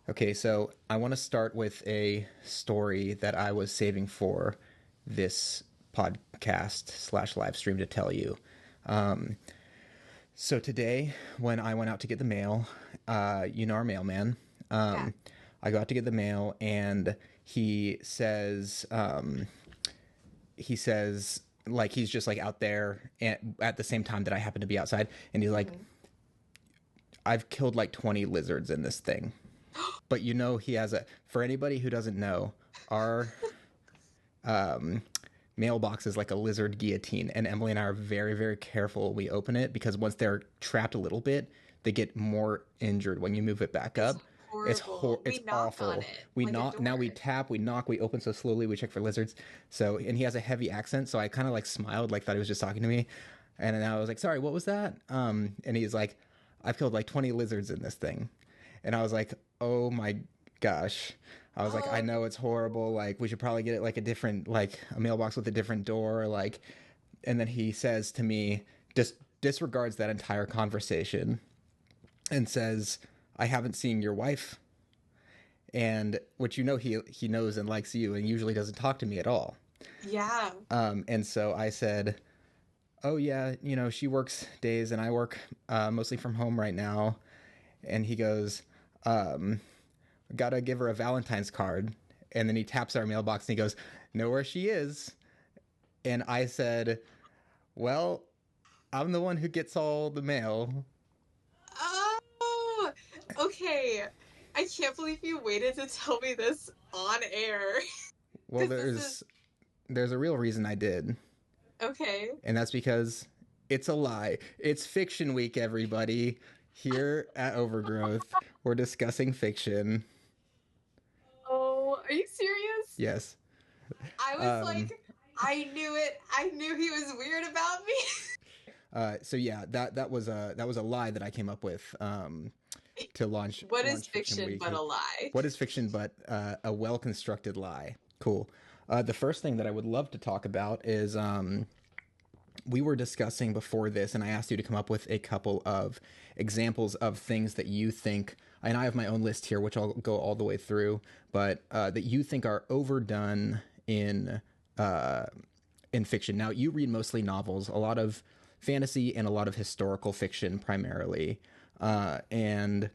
Okay, so I want to start with a story that I was saving for this podcast slash live stream to tell you. Um, so today, when I went out to get the mail, our mailman, Yeah. um, I go out to get the mail, and he says, like, he's just like out there at the same time that I happen to be outside, and he's like, Hmm. I've killed like 20 lizards in this thing. But he has for anybody who doesn't know, our mailbox is like a lizard guillotine, and Emily and I are very, very careful when we open it because once they're trapped a little bit, they get more injured when you move it back It's up. horrible. It's We knock on awful. it We like a knock now. We door. tap. We knock. We open so slowly. We check for lizards. So and he has a heavy accent, so I kind of like smiled, like thought he was just talking to me, and then I was like, "Sorry, what was that?" And he's like, "I've killed like 20 lizards in this thing," and I was like, "Oh my gosh." I was like, I Oh, know it's horrible. Like, we should probably get it like like a mailbox with a different door. Like, and then he says to me, just disregards that entire conversation and says, I haven't seen your wife. And which he knows and likes you and usually doesn't talk to me at all. yeah. And so I said, oh, yeah, she works days and I work mostly from home right now. And he goes, gotta give her a Valentine's card. And then he taps our mailbox and he goes, know where she is. And I said, well, I'm the one who gets all the mail. Oh, okay. I can't believe you waited to tell me this on air. Well, Because this is there's a real reason I did. okay. And that's because it's a lie. It's fiction week, everybody. Here at Overgrowth, we're discussing fiction. Oh, are you serious? Yes. I was Um, like, I knew it. I knew he was weird about me. so yeah, that was a lie that I came up with to What is launch Fiction fiction but Week. a lie? What is fiction but a well constructed lie? Cool. The first thing that I would love to talk about is we were discussing before this, and I asked you to come up with a couple of examples of things that you think, and I have my own list here, which I'll go all the way through, but that you think are overdone uh, in fiction. Now, you read mostly novels, a lot of fantasy and a lot of historical fiction primarily, and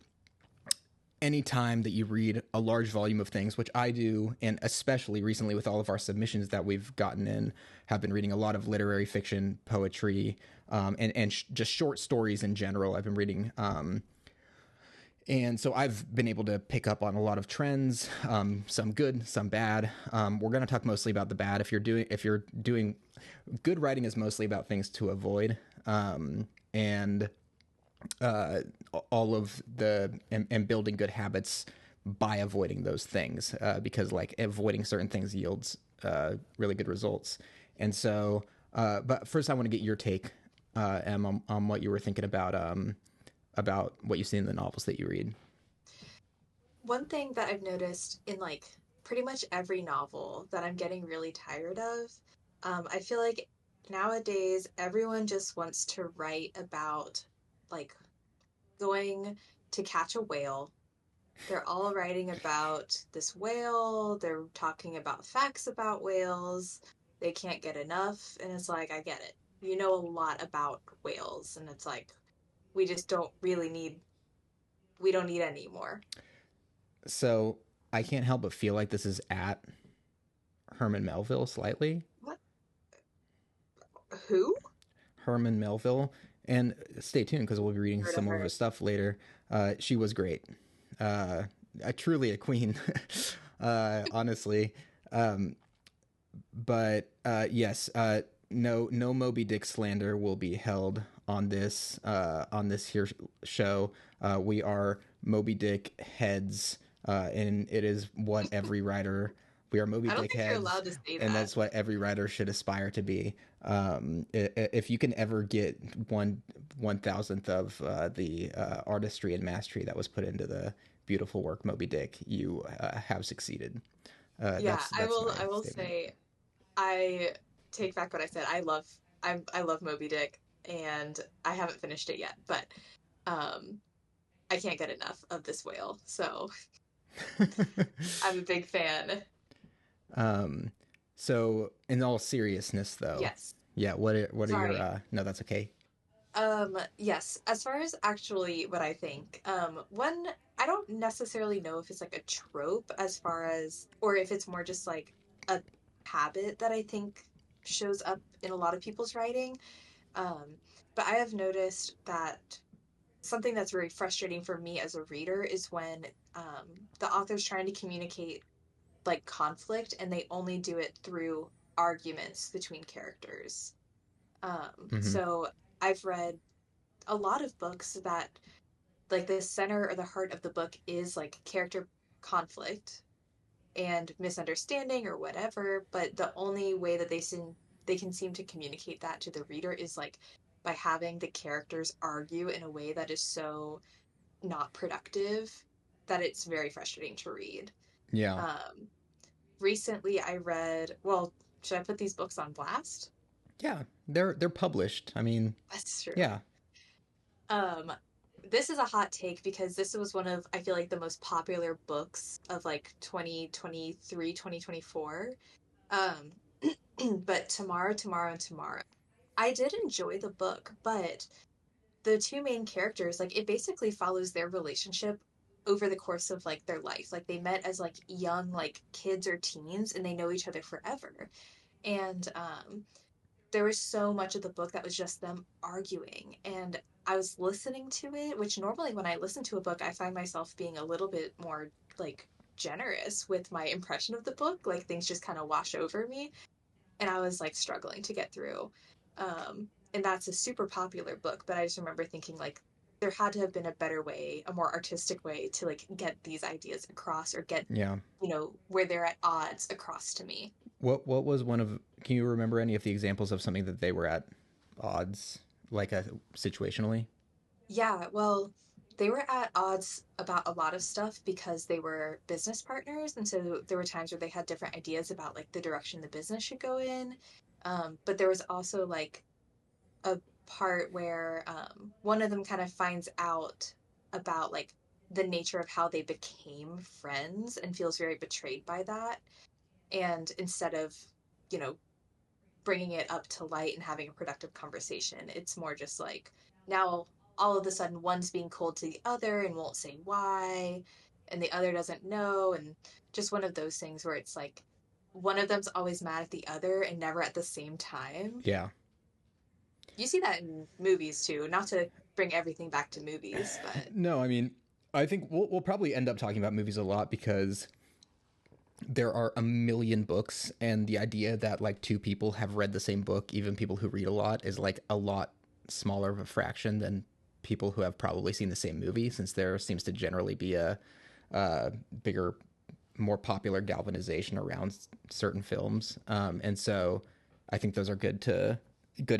anytime that you read a large volume of things, which I do, and especially recently with all of our submissions that we've gotten in, have been reading a lot of literary fiction, poetry, and just short stories in general. I've been reading, and so I've been able to pick up on a lot of trends, some good, some bad. We're going to talk mostly about the bad. If you're doing good writing, is mostly about things to avoid, and uh, all of and building good habits by avoiding those things because like avoiding certain things yields really good results. And so, but first, I want to get your take, Em, on what you were thinking about what you see in the novels that you read. One thing that I've noticed in like pretty much every novel that I'm getting really tired of, I feel like nowadays everyone just wants to write about like going to catch a whale. They're all writing about this whale, they're talking about facts about whales, they can't get enough, and it's like, I get it. You know a lot about whales, and it's like, we just don't really need, we don't need any more. So I can't help but feel like this is at Herman Melville slightly. What? Who? Herman Melville, and stay tuned because we'll be reading Heard of some more of her. his stuff later. She was great. Uh, Truly a queen, honestly. Um, but yes, no Moby Dick slander will be held on this here show. We are Moby Dick heads, and it is what every writer. We are Moby I don't Dick think you're heads, allowed to say and that. that's what every writer should aspire to be. If you can ever get one thousandth of the artistry and mastery that was put into the beautiful work Moby Dick, you have succeeded. Yeah, That's my I will statement. say I take back what I said. I love Moby Dick and I haven't finished it yet, but um I can't get enough of this whale. So I'm a big fan. um, so in all seriousness, though, Yes. yeah, what are your Sorry. no, that's okay. Yes, as far as actually what I think, one, I don't necessarily know if it's like a trope as far as, or if it's more just like a habit that I think shows up in a lot of people's writing. Um, but I have noticed that something that's very frustrating for me as a reader is when the author's trying to communicate like conflict and they only do it through arguments between characters. Hmm. So I've read a lot of books that like the center or the heart of the book is like character conflict and misunderstanding or whatever, but the only way that they can seem to communicate that to the reader is like by having the characters argue in a way that is so not productive that it's very frustrating to read. Yeah, Um, Recently I read, well, should I put these books on blast? yeah, they're published. I mean, That's true. yeah, Um, this is a hot take because this was one of, I feel like, the most popular books of like 2023, 2024. Um, but Tomorrow, Tomorrow, and Tomorrow. I did enjoy the book, but the two main characters, like, it basically follows their relationship over the course of like their life. Like, they met as like young, like kids or teens, and they know each other forever. And there was so much of the book that was just them arguing. And I was listening to it, which normally when I listen to a book, I find myself being a little bit more like generous with my impression of the book. Like things just kind of wash over me. And I was like struggling to get through. And that's a super popular book, but I just remember thinking like there had to have been a better way, a more artistic way to like get these ideas across or get, yeah. where they're at odds across to me. What was one of? Can you remember any of the examples of something that they were at odds, like situationally? Yeah, well, they were at odds about a lot of stuff because they were business partners. And so there were times where they had different ideas about like the direction the business should go in. But there was also like a part where one of them kind of finds out about like the nature of how they became friends and feels very betrayed by that. And instead of, you know, bringing it up to light and having a productive conversation. It's more just like now all of a sudden one's being cold to the other and won't say why, and the other doesn't know. And just one of those things where it's like one of them's always mad at the other and never at the same time. Yeah. You see that in movies too, not to bring everything back to movies, but No, I mean, I think we'll probably end up talking about movies a lot because there are a million books, and the idea that like two people have read the same book, even people who read a lot, is like a lot smaller of a fraction than people who have probably seen the same movie, since there seems to generally be a bigger, more popular galvanization around certain films. And so I think those are good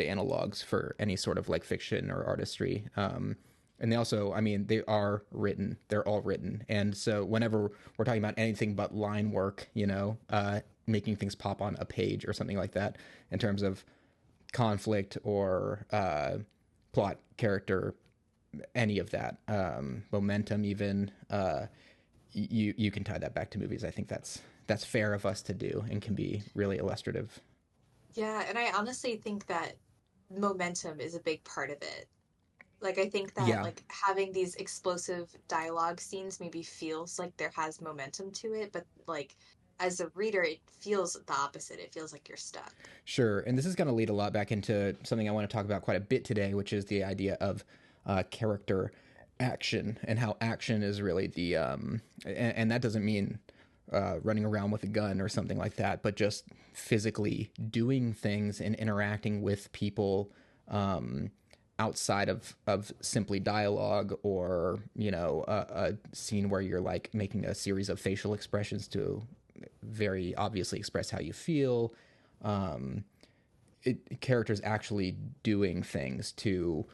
analogs for any sort of like fiction or artistry. And they also, I mean, they are written. They're all written. And so whenever we're talking about anything but line work, making things pop on a page or something like that, in terms of conflict or plot, character, any of that, momentum, even, you can tie that back to movies. I think that's fair of us to do and can be really illustrative. yeah, and I honestly think that momentum is a big part of it. Like I think that Yeah, like having these explosive dialogue scenes maybe feels like there has momentum to it, but like as a reader it feels the opposite. It feels like you're stuck. sure. And this is going to lead a lot back into something I want to talk about quite a bit today, which is the idea of character action and how action is really and that doesn't mean running around with a gun or something like that, but just physically doing things and interacting with people outside of simply dialogue or a scene where you're like making a series of facial expressions to very obviously express how you feel. um, Characters actually doing things to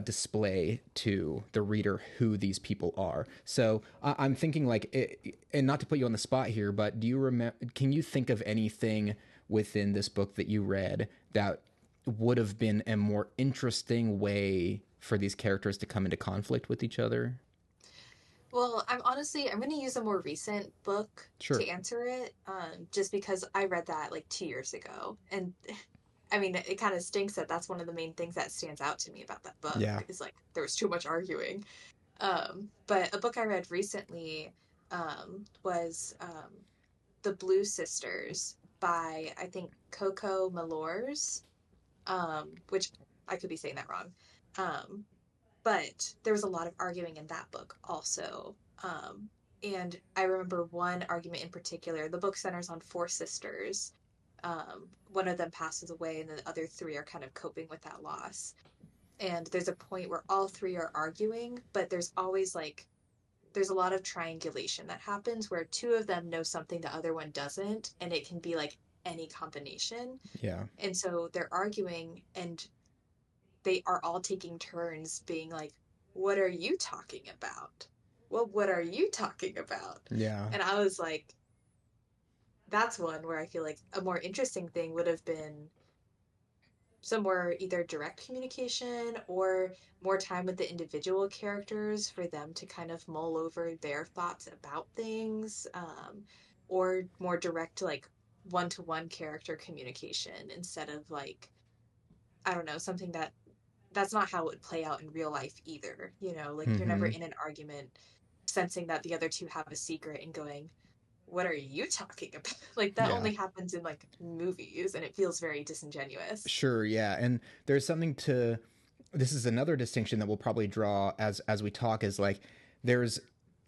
display to the reader who these people are. So I'm thinking and not to put you on the spot here, but do you remember? Can you think of anything within this book that you read that would have been a more interesting way for these characters to come into conflict with each other? Well, I'm going to use a more recent book Sure. to answer it, just because I read that like 2 years ago, and I mean, it kind of stinks that that's one of the main things that stands out to me about that book Yeah. is like there was too much arguing. But a book I read recently was The Blue Sisters by I think Coco Malors, which I could be saying that wrong. Um, but there was a lot of arguing in that book also. And I remember one argument in particular. The book centers on four sisters. One of them passes away, and the other three are kind of coping with that loss. And there's a point where all three are arguing, but there's always like there's a lot of triangulation that happens where two of them know something the other one doesn't, and it can be like any combination. Yeah. And so they're arguing, and they are all taking turns being like, "What are you talking about? Well, what are you talking about?" Yeah. And I was like, that's one where I feel like a more interesting thing would have been some more either direct communication or more time with the individual characters for them to kind of mull over their thoughts about things, or more direct, like one-to-one character communication instead of like, I don't know, something that's not how it would play out in real life either. Like you're never Mm-hmm. in an argument sensing that the other two have a secret and going, "What are you talking about?" Like that Yeah. only happens in like movies and it feels very disingenuous. Sure. Yeah. And there's something to, this is another distinction that we'll probably draw as we talk, is like there's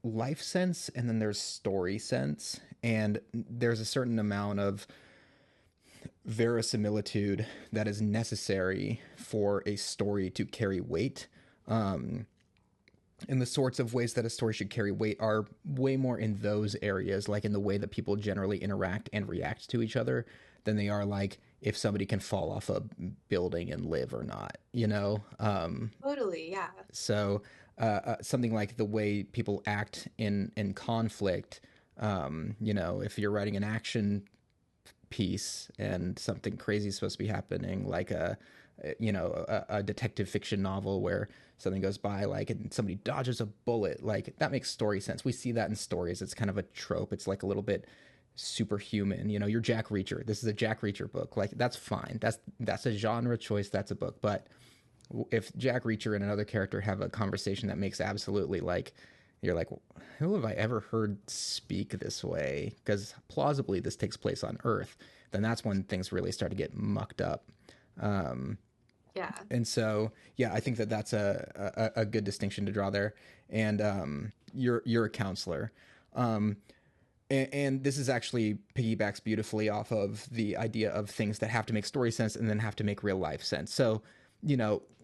life sense and then there's story sense, and there's a certain amount of verisimilitude that is necessary for a story to carry weight. Um, and the sorts of ways that a story should carry weight are way more in those areas, like in the way that people generally interact and react to each other, than they are like if somebody can fall off a building and live or not, you know? Totally, yeah. So something like the way people act in conflict, if you're writing an action piece and something crazy is supposed to be happening, like a detective fiction novel where something goes by, like, and somebody dodges a bullet, like that makes story sense. We see that in stories. It's kind of a trope. It's like a little bit superhuman. You're Jack Reacher. This is a Jack Reacher book. Like that's fine. That's a genre choice. That's a book. But if Jack Reacher and another character have a conversation that makes absolutely like, you're like, who have I ever heard speak this way? Because plausibly this takes place on Earth. Then that's when things really start to get mucked up. Um, Yeah. and so, yeah, I think that that's a good distinction to draw there. And you're a counselor. Um, and this is actually piggybacks beautifully off of the idea of things that have to make story sense and then have to make real life sense. So,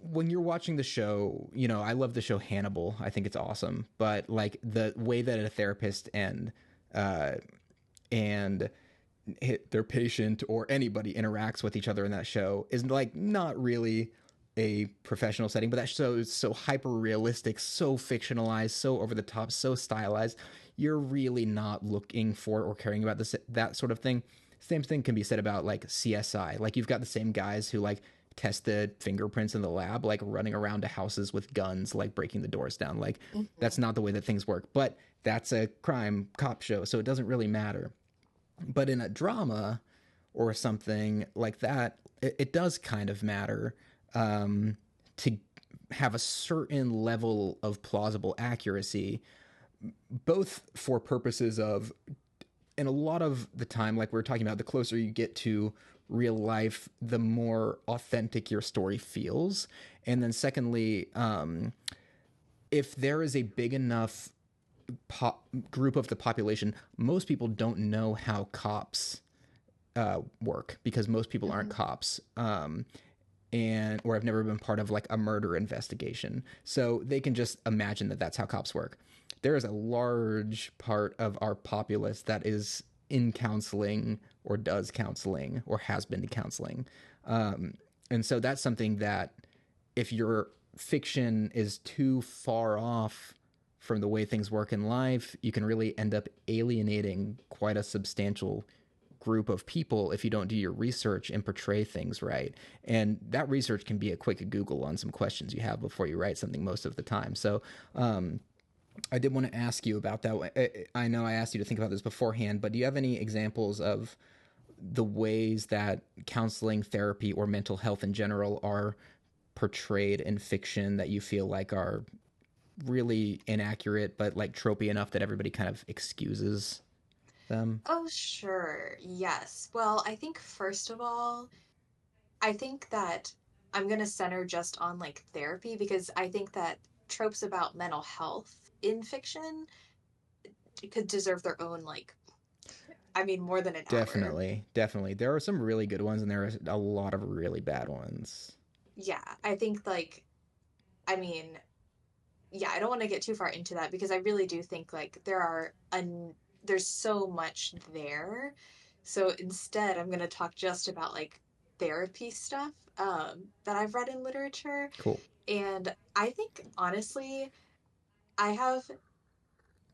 when you're watching the show, I love the show Hannibal. I think it's awesome. But like the way that a therapist uh, and their patient or anybody interacts with each other in that show is like not really a professional setting, but that show is so hyper realistic, so fictionalized, so over the top, so stylized. You're really not looking for or caring about that sort of thing. Same thing can be said about like CSI. Like you've got the same guys who like test the fingerprints in the lab, like running around to houses with guns, like breaking the doors down. Like that's Hmm. not the way that things work. But that's a crime cop show, so it doesn't really matter. But in a drama or something like that, it does kind of matter, to have a certain level of plausible accuracy, both for purposes of, and a lot of the time, like we are talking about, the closer you get to real life, the more authentic your story feels. And then, secondly, if there is a big enough group of the population, most people don't know how cops work because most people aren't Hmm. cops. And or have never been part of like a murder investigation, so they can just imagine that that's how cops work. There is a large part of our populace that is in counseling or does counseling or has been to counseling, um, and so that's something that if your fiction is too far off from the way things work in life, you can really end up alienating quite a substantial group of people if you don't do your research and portray things right. And that research can be a quick Google on some questions you have before you write something most of the time. So, I did want to ask you about that. I know I asked you to think about this beforehand, but do you have any examples of the ways that counseling, therapy, or mental health in general are portrayed in fiction that you feel like are really inaccurate, but like tropey enough that everybody kind of excuses them? Oh, sure. Yes. Well, I think first of all, I think that I'm going to center just on like therapy because I think that tropes about mental health in fiction could deserve their own, like, I mean, more than an hour. Definitely, definitely. There are some really good ones, and there are a lot of really bad ones. Yeah. I think, like, I mean, yeah, I don't want to get too far into that because I really do think like there's so much there. So instead, I'm going to talk just about like therapy stuff that I've read in literature. Cool. And I think honestly, I have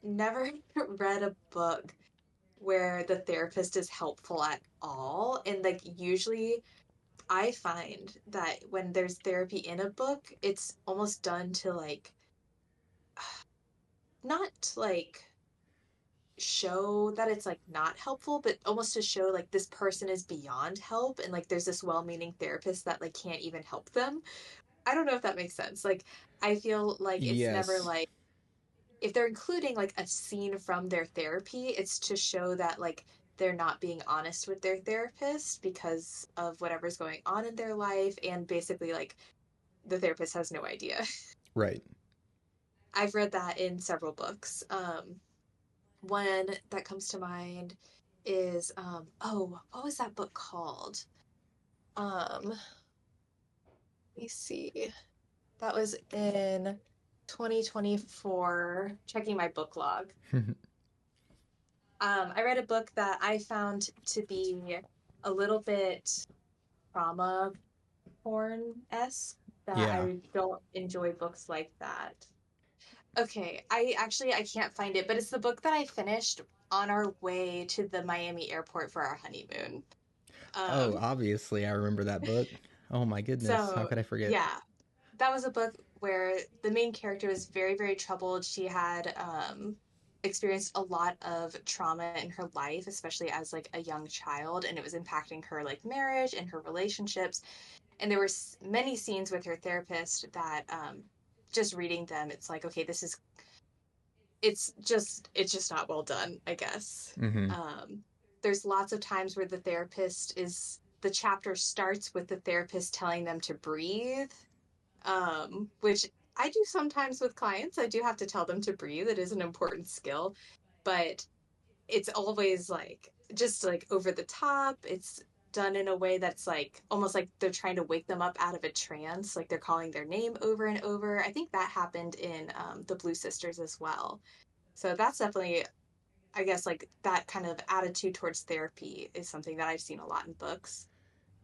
never read a book where the therapist is helpful at all. And like usually I find that when there's therapy in a book, it's almost done to like not like show that it's like not helpful, but almost to show like this person is beyond help and like there's this well-meaning therapist that like can't even help them. I don't know if that makes sense. Like I feel like it's never Yes. like if they're including like a scene from their therapy, it's to show that like they're not being honest with their therapist because of whatever's going on in their life and basically like the therapist has no idea. Right. I've read that in several books. One that comes to mind is oh, what was that book called? Let me see. That was in 2024, checking my book log. I read a book that I found to be a little bit trauma porn-esque, that Yeah. I don't enjoy books like that. Okay, I can't find it, but it's the book that I finished on our way to the Miami airport for our honeymoon. Oh, Um, obviously, I remember that book. Oh my goodness, how so could I forget? yeah, that was a book where the main character was very, very troubled. She had experienced a lot of trauma in her life, especially as like a young child, and it was impacting her like marriage and her relationships. And there were many scenes with her therapist that just reading them, it's like, okay, this is it's just not well done, I guess. Mm-hmm. There's lots of times where the chapter starts with the therapist telling them to breathe, which I do sometimes with clients. I do have to tell them to breathe. It is an important skill, but it's always like just like over the top. It's done in a way that's like almost like they're trying to wake them up out of a trance, like they're calling their name over and over. I think that happened in the Blue Sisters as well. So that's definitely, I guess, like that kind of attitude towards therapy is something that I've seen a lot in books.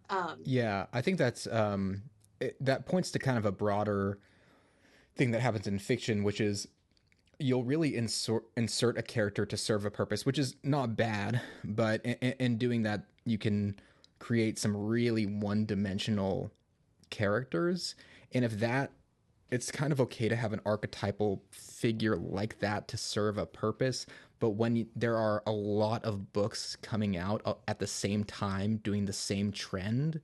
Um, Yeah, I think that points to kind of a broader thing that happens in fiction, which is you'll really insert a character to serve a purpose, which is not bad, but in doing that, you can create some really one-dimensional characters, and if that it's kind of okay to have an archetypal figure like that to serve a purpose. But when there are a lot of books coming out at the same time doing the same trend,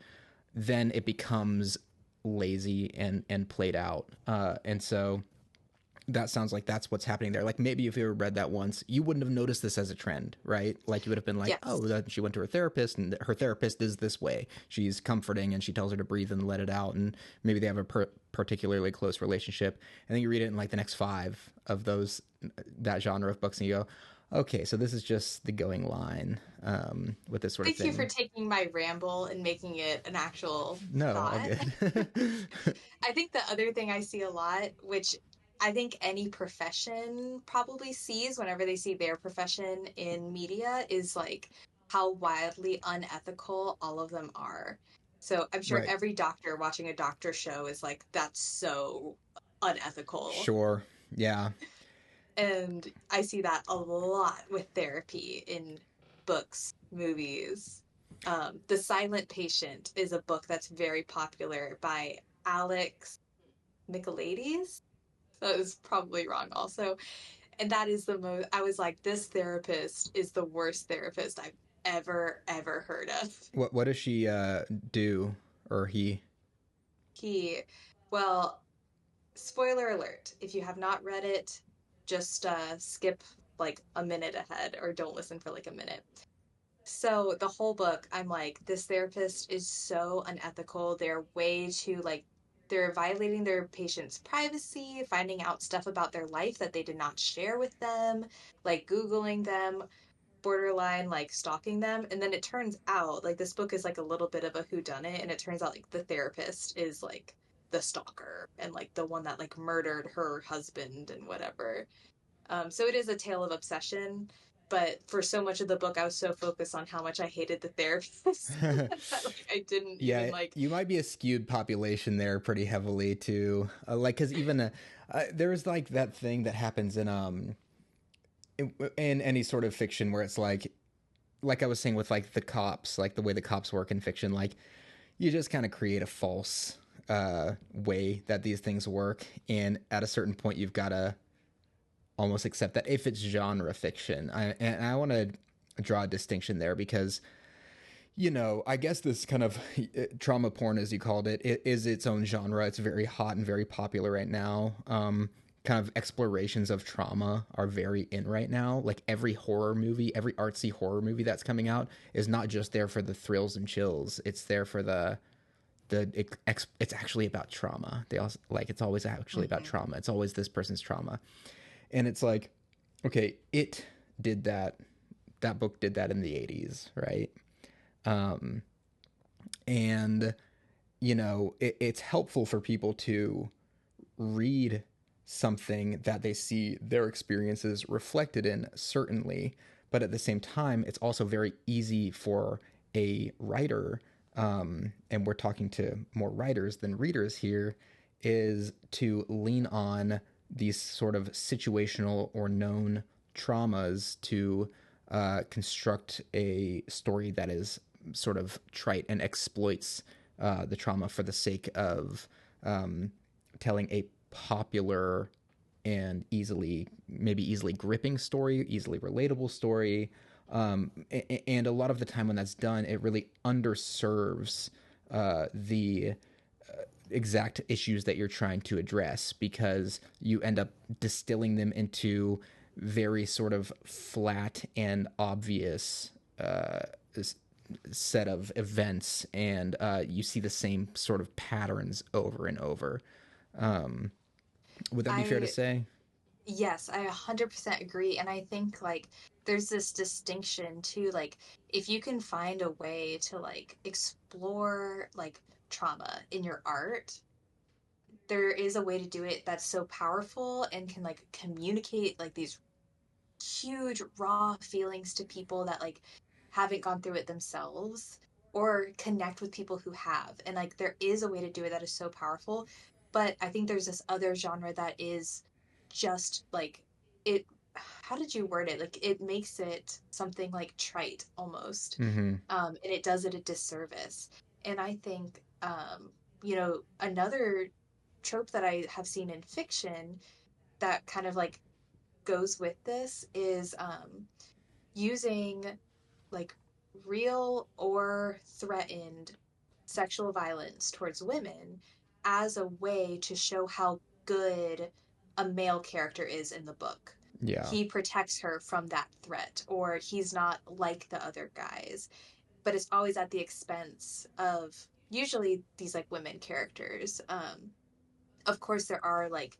then it becomes lazy and played out. And so that sounds like that's what's happening there. Like maybe if you ever read that once, you wouldn't have noticed this as a trend, right? Like you would have been like, yes. oh, that she went to her therapist and her therapist is this way. She's comforting and she tells her to breathe and let it out. And maybe they have a particularly close relationship. And then you read it in like the next five of that genre of books and you go, okay, so this is just the going line with this sort of Thank you for thing. taking my ramble and making it an actual No, all thought. good. I think the other thing I see a lot, which I think any profession probably sees whenever they see their profession in media, is like how wildly unethical all of them are. So I'm sure Right. every doctor watching a doctor show is like, that's so unethical. Sure. Yeah. And I see that a lot with therapy in books, movies. The Silent Patient is a book that's very popular by Alex Michaelides. That is probably wrong also. And that is the most, I was like, this therapist is the worst therapist I've ever heard of. What does she do, or he? He, well, spoiler alert, if you have not read it, just skip like a minute ahead or don't listen for like a minute. So the whole book, I'm like, this therapist is so unethical. They're way too like they're violating their patients' privacy, finding out stuff about their life that they did not share with them, like Googling them, borderline like stalking them. And then it turns out like this book is like a little bit of a whodunit, and it turns out like the therapist is like the stalker and like the one that like murdered her husband and whatever. So it is a tale of obsession. But for so much of the book, I was so focused on how much I hated the therapist that like I didn't even Yeah, like. you might be a skewed population there pretty heavily too. Like, because even there's like that thing that happens in any sort of fiction where it's like I was saying with like the cops, like the way the cops work in fiction, like you just kind of create a false way that these things work, and at a certain point, you've got to almost accept that if it's genre fiction. And I want to draw a distinction there because I guess this kind of trauma porn, as you called it is its own genre. It's very hot and very popular right now. Kind of explorations of trauma are very in right now. Like every horror movie, every artsy horror movie that's coming out is not just there for the thrills and chills. It's there for it's actually about trauma. They also like it's always actually about Mhm. trauma. It's always this person's trauma, and it's like, okay, it did that. That book did that in the 80s, right? Um, and it's helpful for people to read something that they see their experiences reflected in, certainly, but at the same time it's also very easy for a writer, and we're talking to more writers than readers here, is to lean on these sort of situational or known traumas to construct a story that is sort of trite and exploits the trauma for the sake of telling a popular and maybe easily gripping story, easily relatable story. And a lot of the time when that's done, it really underserves the exact issues that you're trying to address, because you end up distilling them into very sort of flat and obvious set of events, and you see the same sort of patterns over and over. Um, would that be fair to I say? Yes, I 100% agree. And I think like there's this distinction too, like if you can find a way to like explore like trauma in your art, there is a way to do it that's so powerful and can like communicate like these huge raw feelings to people that like haven't gone through it themselves, or connect with people who have. And like there is a way to do it that is so powerful. But I think there's this other genre that is just like it, how did you word it? Like it makes it something like trite almost. Mm-hmm. And it does it a disservice. And I think another trope that I have seen in fiction that kind of like goes with this is using like real or threatened sexual violence towards women as a way to show how good a male character is in the book. Yeah. He protects her from that threat, or he's not like the other guys, but it's always at the expense of usually these like women characters. Of course, there are like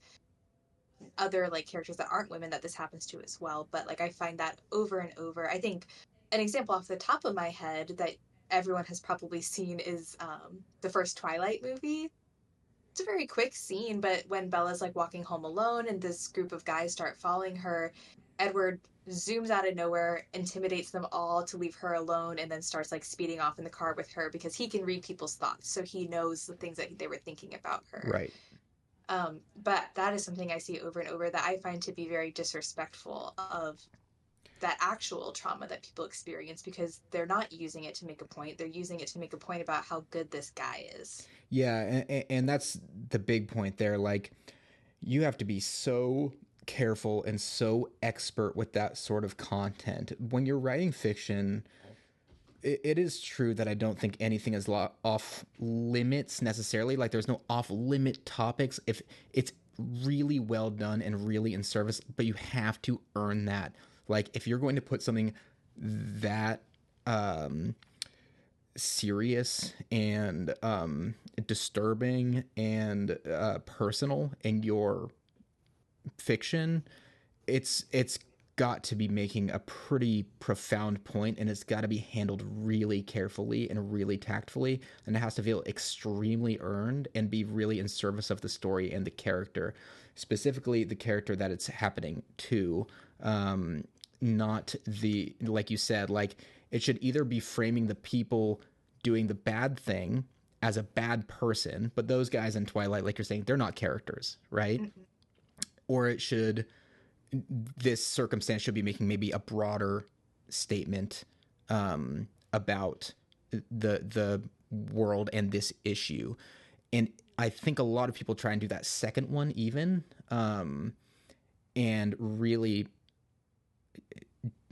other like characters that aren't women that this happens to as well, but like I find that over and over. I think an example off the top of my head that everyone has probably seen is the first Twilight movie. It's a very quick scene, but when Bella's like walking home alone and this group of guys start following her, Edward zooms out of nowhere, intimidates them all to leave her alone, and then starts like speeding off in the car with her because he can read people's thoughts, so he knows the things that they were thinking about her. Right. But that is something I see over and over that I find to be very disrespectful of that actual trauma that people experience, because they're not using it to make a point. They're using it to make a point about how good this guy is. Yeah, and that's the big point there. Like, you have to be so careful and so expert with that sort of content. When you're writing fiction, it is true that I don't think anything is off limits necessarily. Like there's no off limit topics if it's really well done and really in service, but you have to earn that. Like if you're going to put something that um, serious and disturbing and personal in your fiction, it's got to be making a pretty profound point, and it's got to be handled really carefully and really tactfully, and it has to feel extremely earned and be really in service of the story and the character, specifically the character that it's happening to. Not the, like you said, like it should either be framing the people doing the bad thing as a bad person, but those guys in Twilight, like you're saying, they're not characters, right? Mhm. Or it should, this circumstance should be making maybe a broader statement about the world and this issue. And I think a lot of people try and do that second one even, and really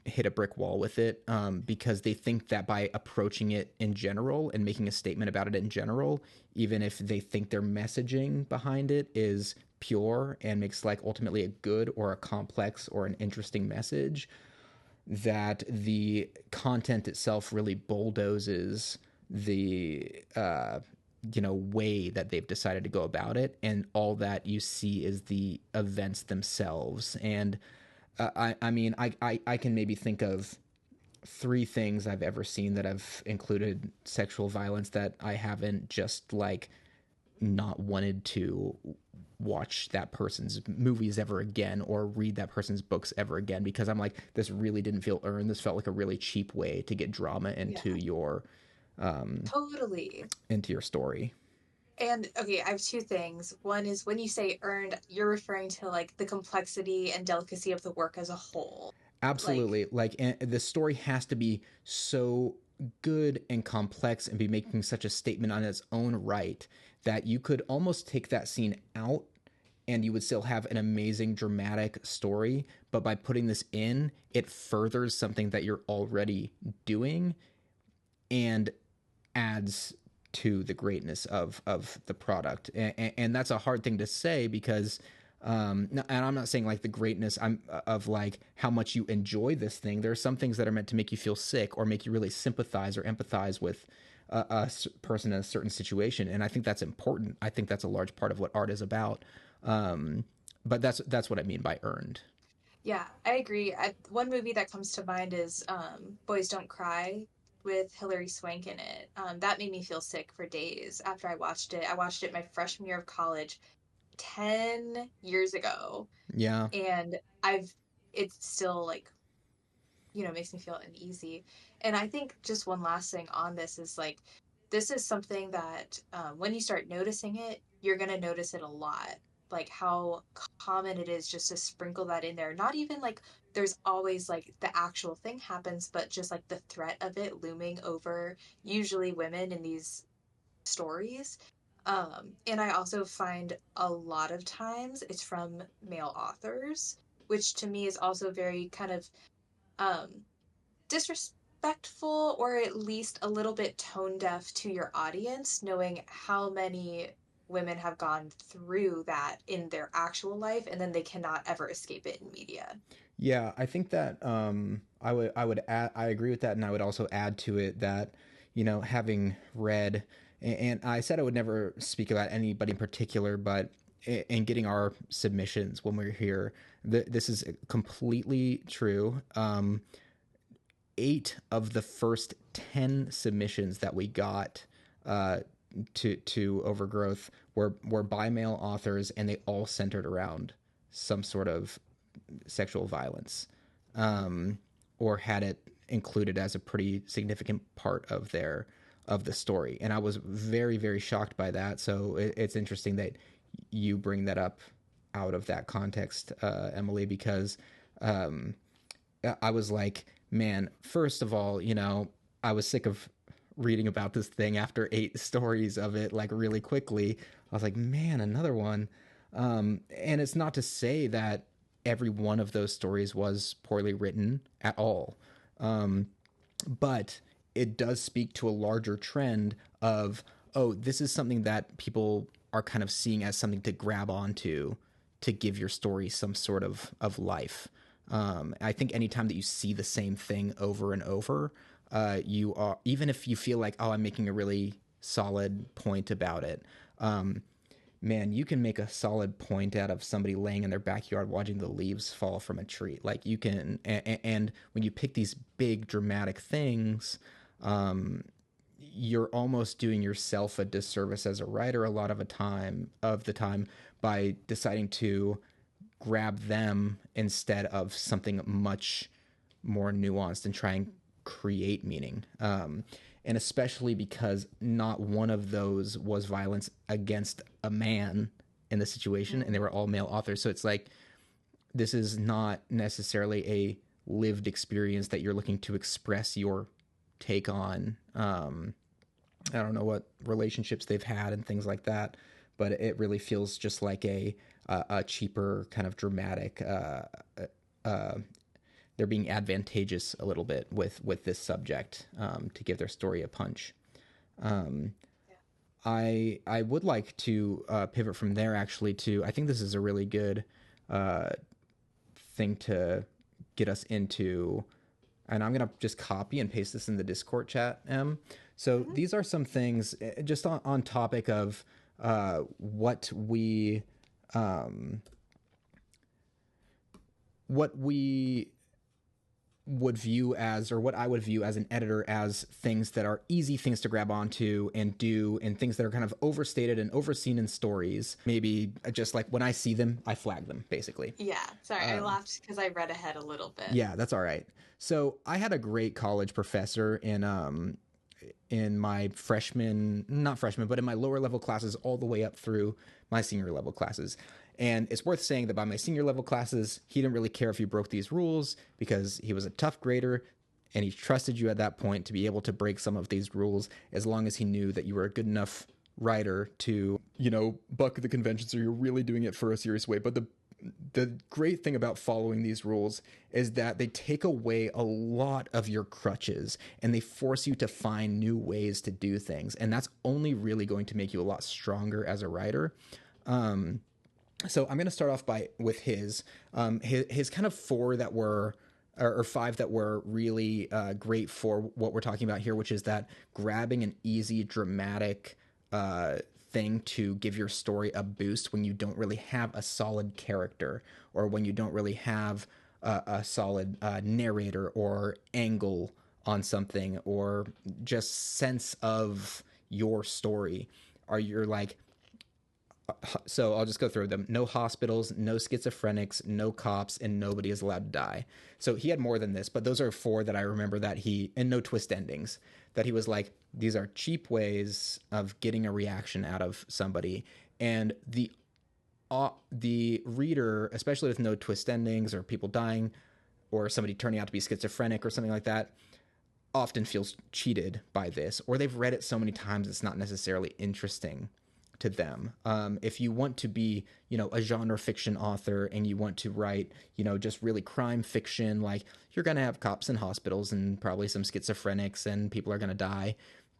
hit a brick wall with it, because they think that by approaching it in general and making a statement about it in general, even if they think their messaging behind it is pure and makes like ultimately a good or a complex or an interesting message, that the content itself really bulldozes the way that they've decided to go about it, and all that you see is the events themselves. And I mean, I can maybe think of three things I've ever seen that have included sexual violence that I haven't just like not wanted to watch that person's movies ever again or read that person's books ever again, because I'm like, this really didn't feel earned. This felt like a really cheap way to get drama Yeah, totally. into your story. And okay, I have two things. One is when you say earned, you're referring to like the complexity and delicacy of the work as a whole. Like, Absolutely. Like the story has to be so good and complex and be making such a statement on its own right that you could almost take that scene out and you would still have an amazing dramatic story, but by putting this in, it furthers something that you're already doing and adds to the greatness of the product. And that's a hard thing to say because and I'm not saying like the greatness I'm of like how much you enjoy this thing. There are some things that are meant to make you feel sick or make you really sympathize or empathize with a person in a certain situation, and I think that's important. I think that's a large part of what art is about. But that's what I mean by earned. yeah, I agree. One movie that comes to mind is Boys Don't Cry with Hilary Swank in it. That made me feel sick for days after I watched it. I watched it my freshman year of college 10 years ago, Yeah. and it's still like, makes me feel uneasy. And I think just one last thing on this is like, this is something that when you start noticing it, you're going to notice it a lot. Like how common it is just to sprinkle that in there. Not even like there's always like the actual thing happens, but just like the threat of it looming over usually women in these stories. And I also find a lot of times it's from male authors, which to me is also very kind of um, disrespectful or at least a little bit tone deaf to your audience, knowing how many women have gone through that in their actual life and then they cannot ever escape it in media. Yeah, I think that I would add, I agree with that, and I would also add to it that having read, and I said I would never speak about anybody in particular, but in getting our submissions when we are here, this is completely true. 8 of the first 10 submissions that we got uh, to Overgrowth were by male authors, and they all centered around some sort of sexual violence, or had it included as a pretty significant part of the story. And I was very very shocked by that. So it's interesting that you bring that up out of that context, Emily, because um, I was like, man, first of all, I was sick of reading about this thing after 8 stories of it, like really quickly. I was like, man, another one. And it's not to say that every one of those stories was poorly written at all. But it does speak to a larger trend of, oh, this is something that people are kind of seeing as something to grab onto to give your story some sort of life. I think anytime that you see the same thing over and over, you are, even if you feel like, oh, I'm making a really solid point about it. Man, you can make a solid point out of somebody laying in their backyard watching the leaves fall from a tree. Like you can, and when you pick these big dramatic things, you're almost doing yourself a disservice as a writer a lot of the time by deciding to grab them instead of something much more nuanced and try and create meaning. And especially because not one of those was violence against a man in the situation, and they were all male authors. So it's like, this is not necessarily a lived experience that you're looking to express your take on. I don't know what relationships they've had and things like that, but it really feels just like a cheaper kind of dramatic. Uh, they're being advantageous a little bit with this subject, to give their story a punch. Um, Yeah. I would like to pivot from there actually to, I think this is a really good uh, thing to get us into, and I'm gonna just copy and paste this in the Discord chat. So Hmm. these are some things just on topic of what um, we would view as, or what I would view as an editor, as things that are easy things to grab onto and do, and things that are kind of overstated and overseen in stories. Maybe just like when I see them, I flag them, basically. Yeah. Sorry, I Um, laughed because I read ahead a little bit. yeah, that's all right. So I had a great college professor in my freshman, not freshman, but in my lower level classes all the way up through my senior level classes. And it's worth saying that by my senior level classes, he didn't really care if you broke these rules because he was a tough grader and he trusted you at that point to be able to break some of these rules as long as he knew that you were a good enough writer to, buck the conventions, or you're really doing it for a serious way. But the great thing about following these rules is that they take away a lot of your crutches and they force you to find new ways to do things. And that's only really going to make you a lot stronger as a writer. So I'm going to start off with his kind of four that were, or five that were really great for what we're talking about here, which is that grabbing an easy dramatic uh, thing to give your story a boost when you don't really have a solid character, or when you don't really have a solid narrator or angle on something, or just sense of your story. Are you're like, so I'll just go through them. No hospitals, no schizophrenics, no cops, and nobody is allowed to die. So he had more than this, but those are four that I remember that and no twist endings, that he was like, these are cheap ways of getting a reaction out of somebody. And the reader, especially with no twist endings or people dying or somebody turning out to be schizophrenic or something like that, often feels cheated by this, or they've read it so many times it's not necessarily interesting to them. If you want to be, a genre fiction author and you want to write, just really crime fiction, like you're going to have cops in hospitals and probably some schizophrenics and people are going to die.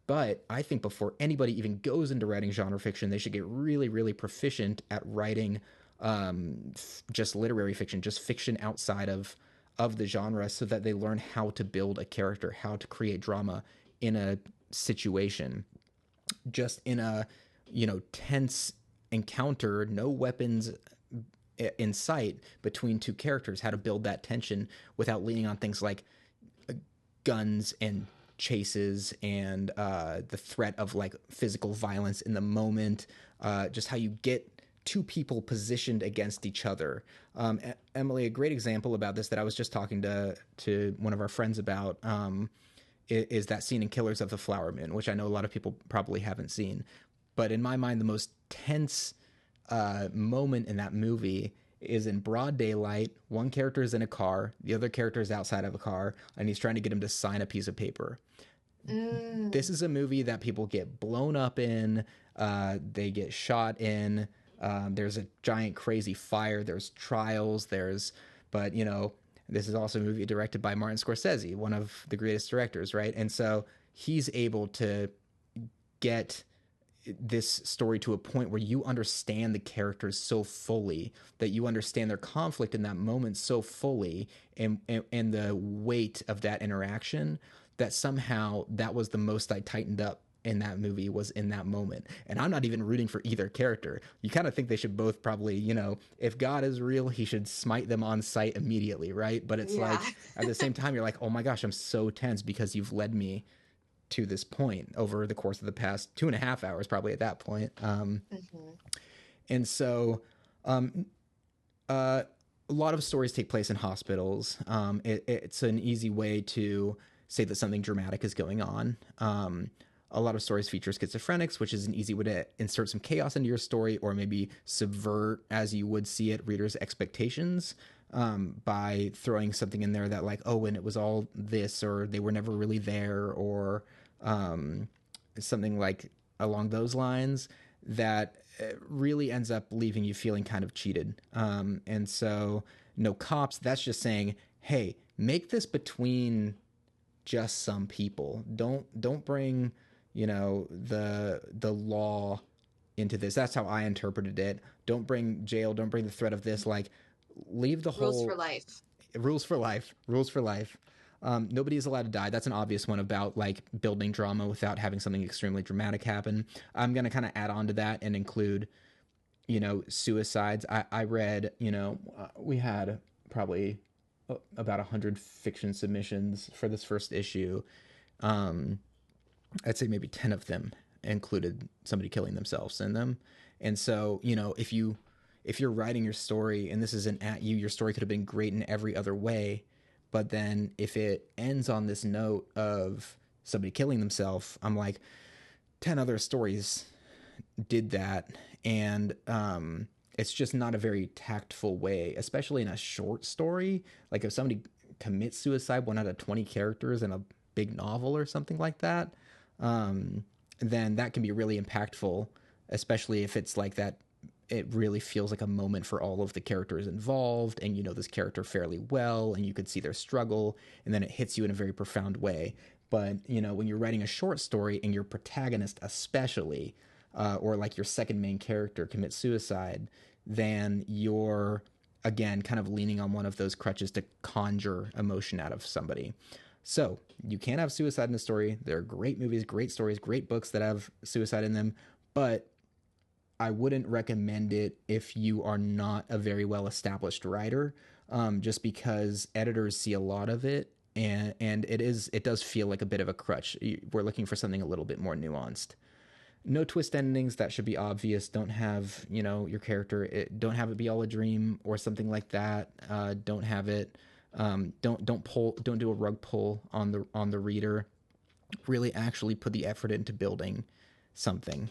But I think before anybody even goes into writing genre fiction, they should get really, really proficient at writing just literary fiction, just fiction outside of the genre, so that they learn how to build a character, how to create drama in a situation, just in a tense encounter, no weapons in sight between two characters, how to build that tension without leaning on things like guns and chases and the threat of like physical violence in the moment, just how you get two people positioned against each other. Emily, a great example about this that I was just talking to one of our friends about, is that scene in Killers of the Flower Moon, which I know a lot of people probably haven't seen. But in my mind, the most tense moment in that movie is in broad daylight. One character is in a car, the other character is outside of a car, and he's trying to get him to sign a piece of paper. This Mm. is a movie that people get blown up in, they get shot in. There's a giant crazy fire. There's trials. But this is also a movie directed by Martin Scorsese, one of the greatest directors, right? And so he's able to get this story to a point where you understand the characters so fully, that you understand their conflict in that moment so fully, and the weight of that interaction, that somehow that was the most I tightened up in that movie, was in that moment. And I'm not even rooting for either character. You kind of think they should both probably, if God is real, he should smite them on sight immediately, right? But it's Yeah. like, at the same time, you're like, oh my gosh, I'm so tense because you've led me to this point over the course of the past 2.5 hours, probably at that point. Hmm. And so, um, a lot of stories take place in hospitals. It's an easy way to say that something dramatic is going on. A lot of stories feature schizophrenics, which is an easy way to insert some chaos into your story, or maybe subvert, as you would see it, readers' expectations, by throwing something in there that, like, oh, and it was all this, or they were never really there, or um, something like along those lines, that really ends up leaving you feeling kind of cheated. And so, no cops, that's just saying, hey, make this between just some people. Don't bring, the law into this. That's how I interpreted it. Don't bring jail, don't bring the threat of this. Like, leave the Rules for whole life. rules for life. Rules for life. Nobody is allowed to die. That's an obvious one about, like, building drama without having something extremely dramatic happen. I'm gonna kind of add on to that and include, suicides. I read, we had probably about 100 fiction submissions for this first issue. um, I'd say maybe 10 of them included somebody killing themselves in them. And so, if you're writing your story and this isn't at you, your story could have been great in every other way. But then if it ends on this note of somebody killing themselves, I'm like, 10 other stories did that. And it's just not a very tactful way, especially in a short story. Like, if somebody commits suicide, 1 out of 20 characters in a big novel or something like that, um, then that can be really impactful, especially if it's like that. It really feels like a moment for all of the characters involved, and you know this character fairly well, and you could see their struggle, and then it hits you in a very profound way. But when you're writing a short story and your protagonist, especially, or like your second main character, commits suicide, then you're, again, kind of leaning on one of those crutches to conjure emotion out of somebody. So you can have suicide in a story. There are great movies, great stories, great books that have suicide in them, but I wouldn't recommend it if you are not a very well established writer, just because editors see a lot of it, and it does feel like a bit of a crutch. We're looking for something a little bit more nuanced. No twist endings, that should be obvious. Don't have your character, don't have it be all a dream or something like that. Don't have it. Don't do a rug pull on the reader. Really actually put the effort into building something.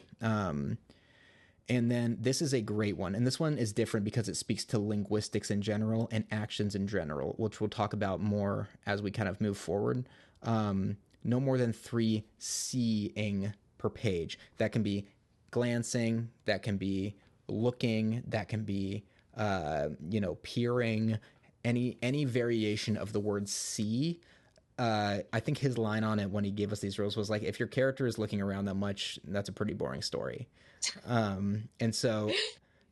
And then this is a great one. And this one is different because it speaks to linguistics in general and actions in general, which we'll talk about more as we kind of move forward. No more than 3 seeing per page. That can be glancing, that can be looking, that can be, peering, any variation of the word see. I think his line on it when he gave us these rules was like, if your character is looking around that much, that's a pretty boring story. And so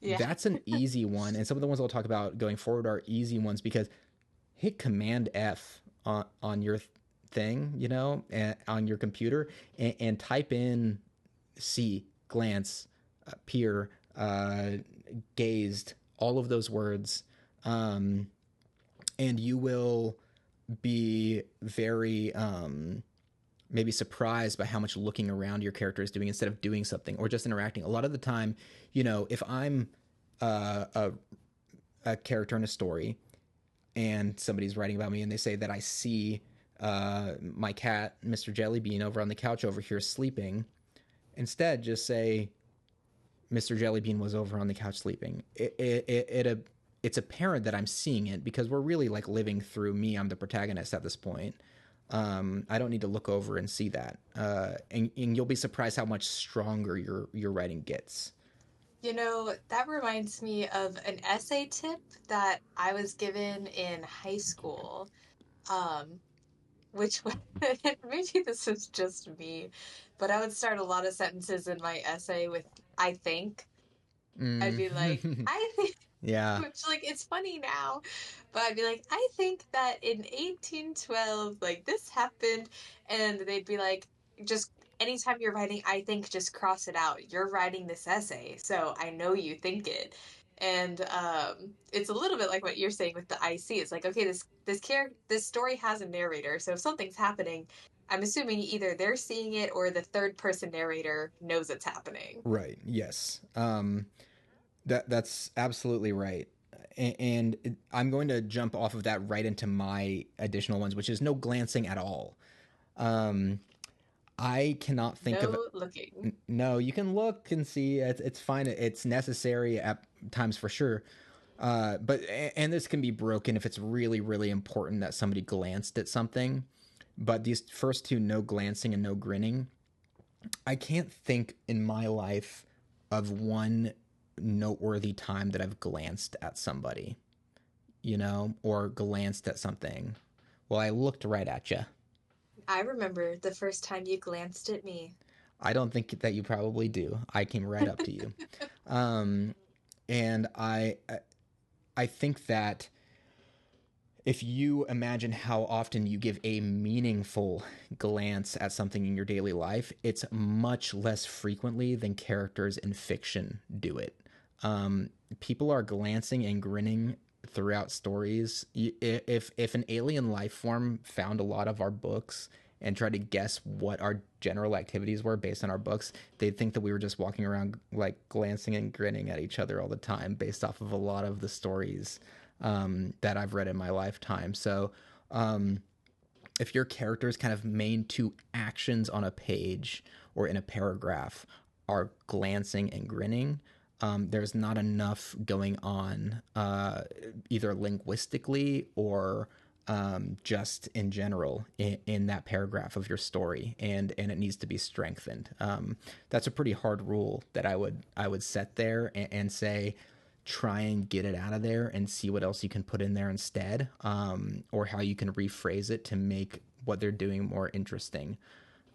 Yeah. that's an easy one. And some of the ones I'll talk about going forward are easy ones because hit Command F on your thing, on your computer, and type in see, glance, peer, gazed, all of those words. Um, and you will be very maybe surprised by how much looking around your character is doing instead of doing something or just interacting. A lot of the time, if I'm uh, a, a character in a story and somebody's writing about me and they say that I see my cat, Mr. Jellybean, over on the couch over here sleeping, instead just say Mr. Jellybean was over on the couch sleeping. It's apparent that I'm seeing it because we're really like living through me. I'm the protagonist at this point. I don't need to look over and see that. And you'll be surprised how much stronger your writing gets. That reminds me of an essay tip that I was given in high school. Um, which was, maybe this is just me, but I would start a lot of sentences in my essay with I think. I'd be like, Mm. I think, Yeah. which like it's funny now, but I'd be like, I think that in 1812, like this happened, and they'd be like, just anytime you're writing, I think, just cross it out. You're writing this essay, so I know you think it. And it's a little bit like what you're saying with the IC. It's like, okay, this story has a narrator, so if something's happening, I'm assuming either they're seeing it or the third person narrator knows it's happening. Right. Yes. That's absolutely right. And I'm going to jump off of that right into my additional ones, which is no glancing at all. Um, I cannot think of. No looking. No, you can look and see. It's fine. It's necessary at times for sure. But and this can be broken if it's really really important that somebody glanced at something. But these first two, no glancing and no grinning, I can't think in my life of one noteworthy time that I've glanced at somebody, or glanced at something. Well, I looked right at you. I remember the first time you glanced at me. I don't think that you probably do. I came right up to you. Um, and I think that if you imagine how often you give a meaningful glance at something in your daily life, it's much less frequently than characters in fiction do it. Um, People are glancing and grinning throughout stories. If an alien life form found a lot of our books and tried to guess what our general activities were based on our books, they'd think that we were just walking around like glancing and grinning at each other all the time based off of a lot of the stories that I've read in my lifetime. So, um, if your character's kind of main two actions on a page or in a paragraph are glancing and grinning, there's not enough going on either linguistically or just in general in that paragraph of your story, and it needs to be strengthened. That's a pretty hard rule that I would set there and say try and get it out of there and see what else you can put in there instead, or how you can rephrase it to make what they're doing more interesting.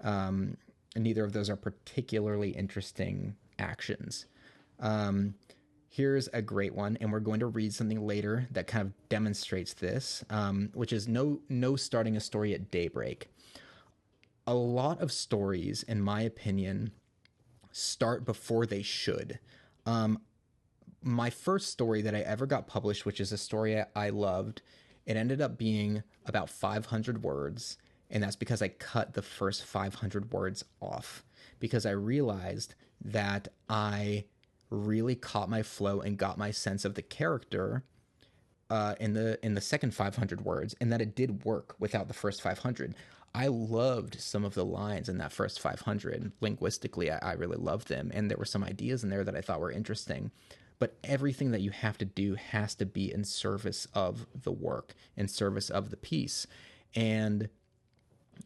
Um, Neither of those are particularly interesting actions. Um, Here's a great one, and we're going to read something later that kind of demonstrates this, which is no starting a story at daybreak. A lot of stories, in my opinion, start before they should. Um, my first story that I ever got published, which is a story I loved, it ended up being about 500 words. And that's because I cut the first 500 words off because I realized that I really caught my flow and got my sense of the character in the second 500 words, and that it did work without the first 500. I loved some of the lines in that first 500 linguistically. I really loved them, and there were some ideas in there that I thought were interesting. But everything that you have to do has to be in service of the work, in service of the piece. And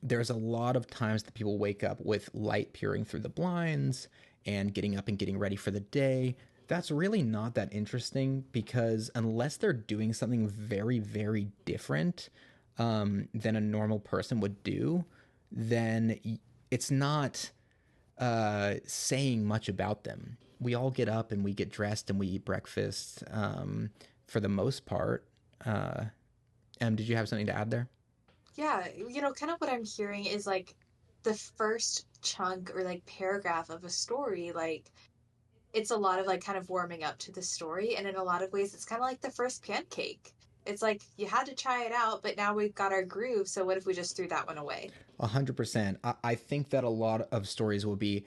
there's a lot of times that people wake up with light peering through the blinds and getting up and getting ready for the day. That's really not that interesting because unless they're doing something very, very different than a normal person would do, then it's not saying much about them. We all get up and we get dressed and we eat breakfast for the most part. Uh, did you have something to add there? Yeah, kind of what I'm hearing is like the first chunk or like paragraph of a story, like it's a lot of like kind of warming up to the story. And in a lot of ways, it's kind of like the first pancake. It's like you had to try it out, but now we've got our groove. So what if we just threw that one away? 100%. I think that a lot of stories will be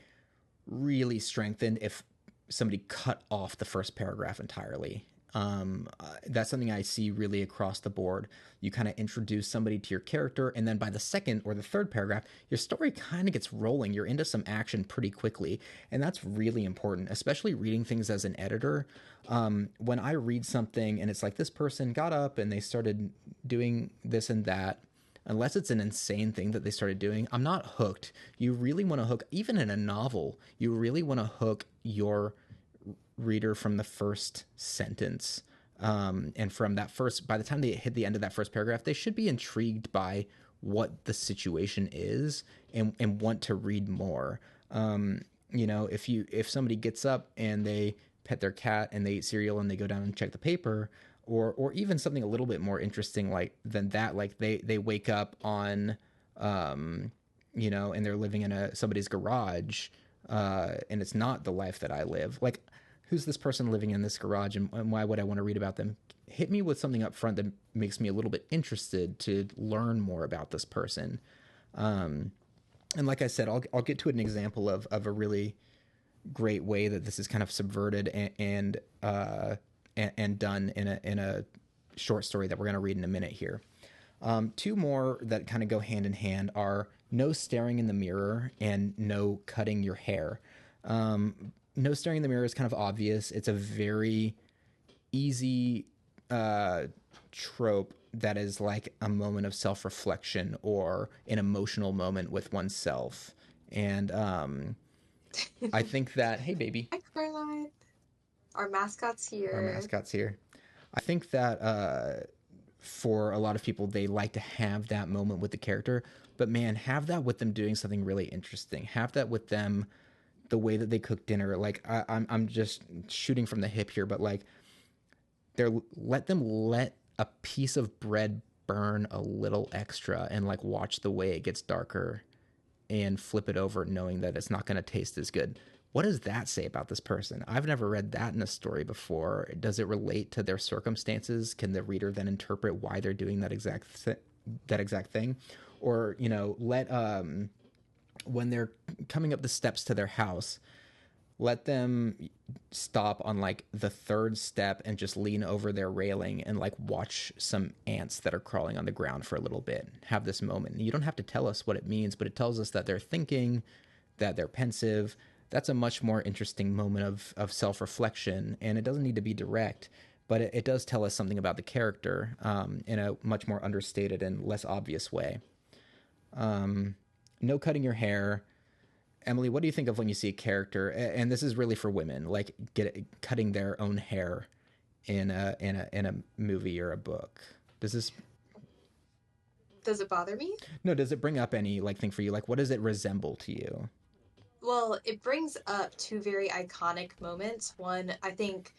really strengthened if somebody cut off the first paragraph entirely. That's something I see really across the board. You kind of introduce somebody to your character, and then by the second or the third paragraph, your story kind of gets rolling. You're into some action pretty quickly, and that's really important, especially reading things as an editor. When I read something and it's like this person got up and they started doing this and that, unless it's an insane thing that they started doing, I'm not hooked. You really want to hook, even in a novel, you really want to hook your reader from the first sentence. And from that first, by the time they hit the end of that first paragraph, they should be intrigued by what the situation is and want to read more. You know, if somebody gets up and they pet their cat and they eat cereal and they go down and check the paper, or even something a little bit more interesting like than that, like they wake up on, you know, and they're living in somebody's garage, and it's not the life that I live. Like, who's this person living in this garage, and why would I want to read about them? Hit me with something up front that makes me a little bit interested to learn more about this person. And like I said, I'll get to an example of a really great way that this is kind of subverted and done in a short story that we're going to read in a minute here. Two more that kind of go hand in hand are no staring in the mirror and no cutting your hair. No staring in the mirror is kind of obvious. It's a very easy trope that is like a moment of self-reflection or an emotional moment with oneself. And I think that, hey, baby. Hi, Caroline. Our mascot's Our here. mascot's here. I think that for a lot of people, they like to have that moment with the character, but man, have that with them doing something really interesting. Have that with them the way that they cook dinner. Like I'm just shooting from the hip here, but like let them let a piece of bread burn a little extra and like watch the way it gets darker and flip it over knowing that it's not going to taste as good. What does that say about this person? I've never read that in a story before. Does it relate to their circumstances? Can the reader then interpret why they're doing that exact thing? Or, you know, let when they're coming up the steps to their house, let them stop on like the third step and just lean over their railing and like watch some ants that are crawling on the ground for a little bit. Have this moment. You don't have to tell us what it means, but it tells us that they're thinking, that they're pensive. That's a much more interesting moment of self-reflection, and it doesn't need to be direct, but it does tell us something about the character in a much more understated and less obvious way. No cutting your hair. Emily, what do you think of when you see a character, and this is really for women, like cutting their own hair in a movie or a book? Does it bother me? no? Does it bring up any like thing for you? Like, what does it resemble to you? Well, it brings up two very iconic moments. One, I think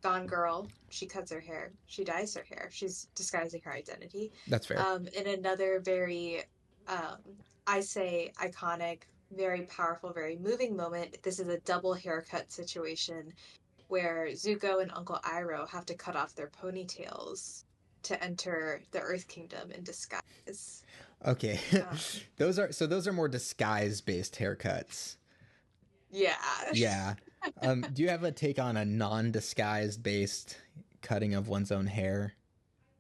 Gone Girl, she cuts her hair. She dyes her hair. She's disguising her identity. That's fair. In another very, um, I say, iconic, very powerful, very moving moment, this is a double haircut situation where Zuko and Uncle Iroh have to cut off their ponytails to enter the Earth Kingdom in disguise. Okay, Um, those are more disguise based haircuts. yeah. Yeah. Do you have a take on a non-disguise based cutting of one's own hair?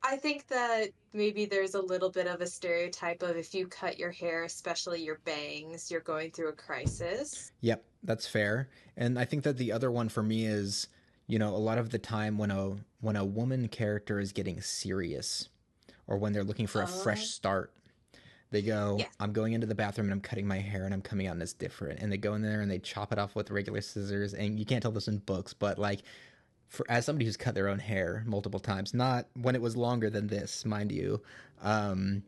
I think that maybe there's a little bit of a stereotype of if you cut your hair, especially your bangs, you're going through a crisis. Yep, that's fair. And I think that the other one for me is, you know, a lot of the time when a woman character is getting serious or when they're looking for a fresh Uh, start, they go, yes. I'm going into the bathroom and I'm cutting my hair and I'm coming out and it's different. And they go in there and they chop it off with regular scissors. And you can't tell this in books, but like as somebody who's cut their own hair multiple times, not when it was longer than this, mind you, um,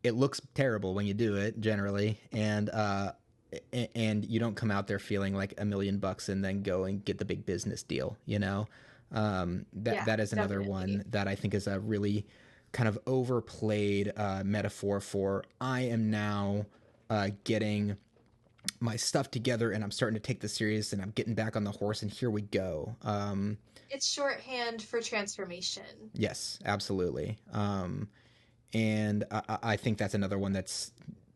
it looks terrible when you do it generally. And you don't come out there feeling like $1 million and then go and get the big business deal, you know? Yeah, That is another definitely. one that I think is a really kind of overplayed metaphor for I am now getting my stuff together and I'm starting to take this serious and I'm getting back on the horse and here we go. It's shorthand for transformation. Yes, absolutely. And I think that's another one that's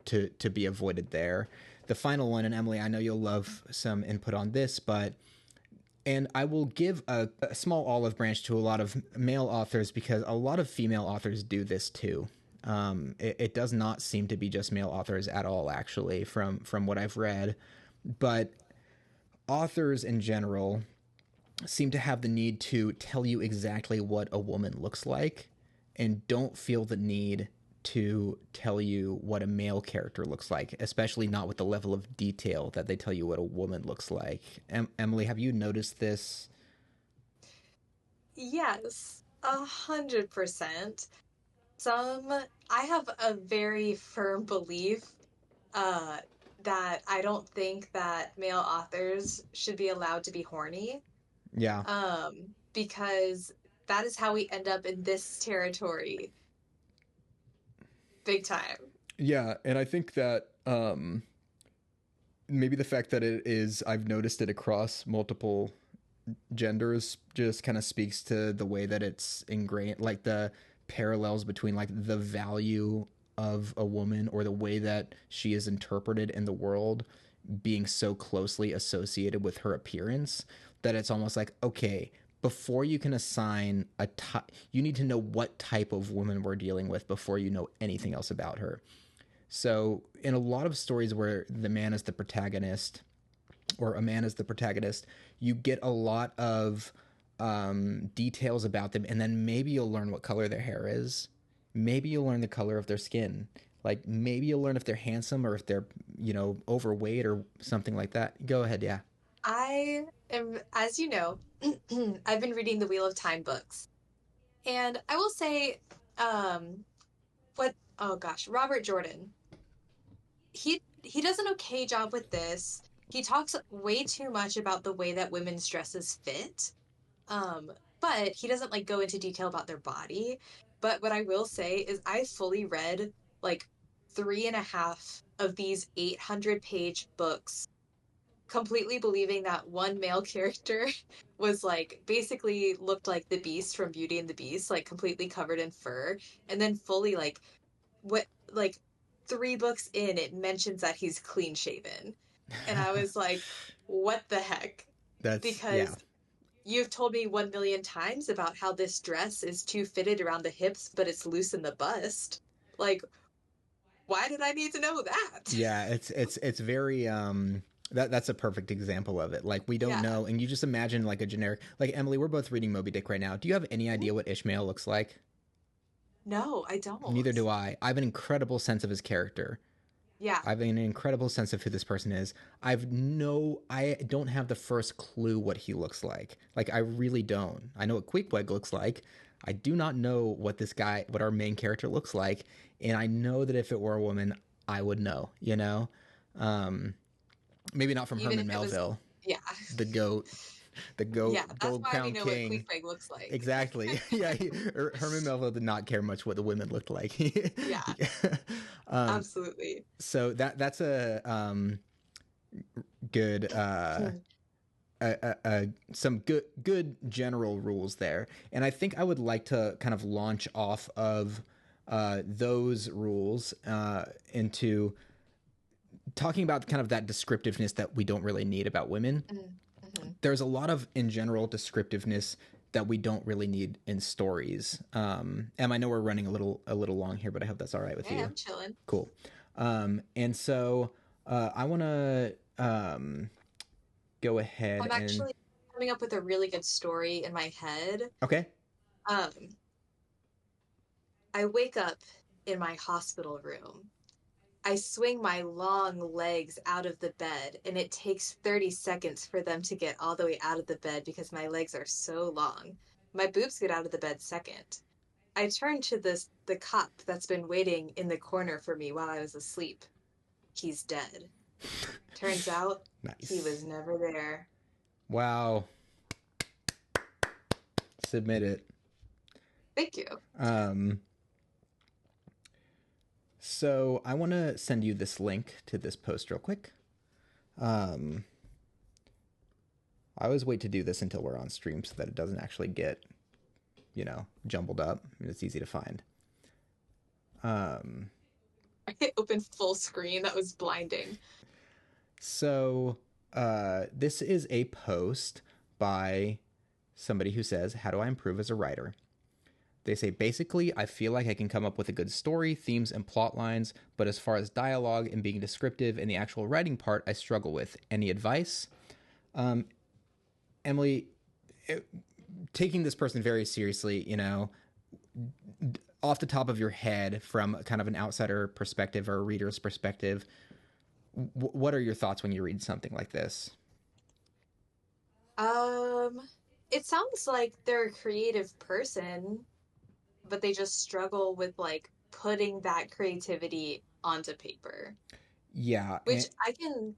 to be avoided there. The final one, and Emily, I know you'll love some input on this, but and I will give a small olive branch to a lot of male authors because a lot of female authors do this too. It does not seem to be just male authors at all, actually, from what I've read. But authors in general seem to have the need to tell you exactly what a woman looks like and don't feel the need to tell you what a male character looks like, especially not with the level of detail that they tell you what a woman looks like. Emily, have you noticed this Yes, 100%. Some, I have a very firm belief uh, that I don't think that male authors should be allowed to be horny, Yeah. because that is how we end up in this territory big time. Yeah, and I think that maybe the fact that it is, I've noticed it across multiple genders, just kind of speaks to the way that it's ingrained, like the parallels between like the value of a woman or the way that she is interpreted in the world being so closely associated with her appearance that it's almost like, okay, before you can assign a type, you need to know what type of woman we're dealing with before you know anything else about her. So, in a lot of stories where the man is the protagonist or a man is the protagonist, you get a lot of details about them, and then maybe you'll learn what color their hair is. Maybe you'll learn the color of their skin. Like maybe you'll learn if they're handsome or if they're, overweight or something like that. Go ahead, yeah. I am, as you know, I've been reading the Wheel of Time books, and I will say, um, oh gosh, Robert Jordan, he does an okay job with this. He talks way too much about the way that women's dresses fit. Um, but he doesn't like go into detail about their body. But what I will say is I fully read like three and a half of these 800-page books, completely believing that one male character was like basically looked like the Beast from Beauty and the Beast, like completely covered in fur, and then fully what like three books in it mentions that he's clean shaven. And I was like, what the heck? That's yeah. Because you've told me 1 million times about how this dress is too fitted around the hips, but it's loose in the bust. Like, why did I need to know that? Yeah, it's very that's a perfect example of it. Like we don't Yeah. know, and you just imagine like a generic, like Emily, we're both reading Moby Dick right now. Do you have any idea what Ishmael looks like? No, I Neither don't. do I. I have an incredible sense of his character. Yeah. I have an incredible sense of who this person is. I don't have the first clue what he looks like. Like I really don't. I know what Queequeg looks like. I do not know what our main character looks like, and I know that if it were a woman, I would know. Um, maybe not from Even Herman if it was, Melville, yeah. the goat, the Yeah, that's gold why we crown know what king. Queequeg looks like. Exactly. Yeah, Herman Melville did not care much what the women looked like. Yeah, um, absolutely. so that's a good some good general rules there, and I think I would like to kind of launch off of those rules into talking about kind of that descriptiveness that we don't really need about women. Mm-hmm. There's a lot of in general descriptiveness that we don't really need in stories. I know we're running a little long here, but I hope that's all right with Hey, you. I'm chilling. Cool. And so I want to go ahead I'm and actually coming up with a really good story in my head. okay. Um, I wake up in my hospital room. I swing my long legs out of the bed, and it takes 30 seconds for them to get all the way out of the bed because my legs are so long. My boobs get out of the bed second. I turn to the cop that's been waiting in the corner for me while I was asleep. He's dead. Turns out he Nice. was never there. Wow. Submit it. Thank you. Um, so I want to send you this link to this post real quick. Um, I always wait to do this until we're on stream so that it doesn't actually get, jumbled up. I mean, it's easy to find. Um, I hit open full screen. That was blinding. so this is a post by somebody who says, "How do I improve as a writer?" They say, basically, I feel like I can come up with a good story, themes, and plot lines, but as far as dialogue and being descriptive and the actual writing part, I struggle with. Any advice? Emily, taking this person very seriously, off the top of your head, from kind of an outsider perspective or a reader's perspective, what are your thoughts when you read something like this? Um, it sounds like they're a creative person, but they just struggle with like putting that creativity onto paper, Yeah, which I can,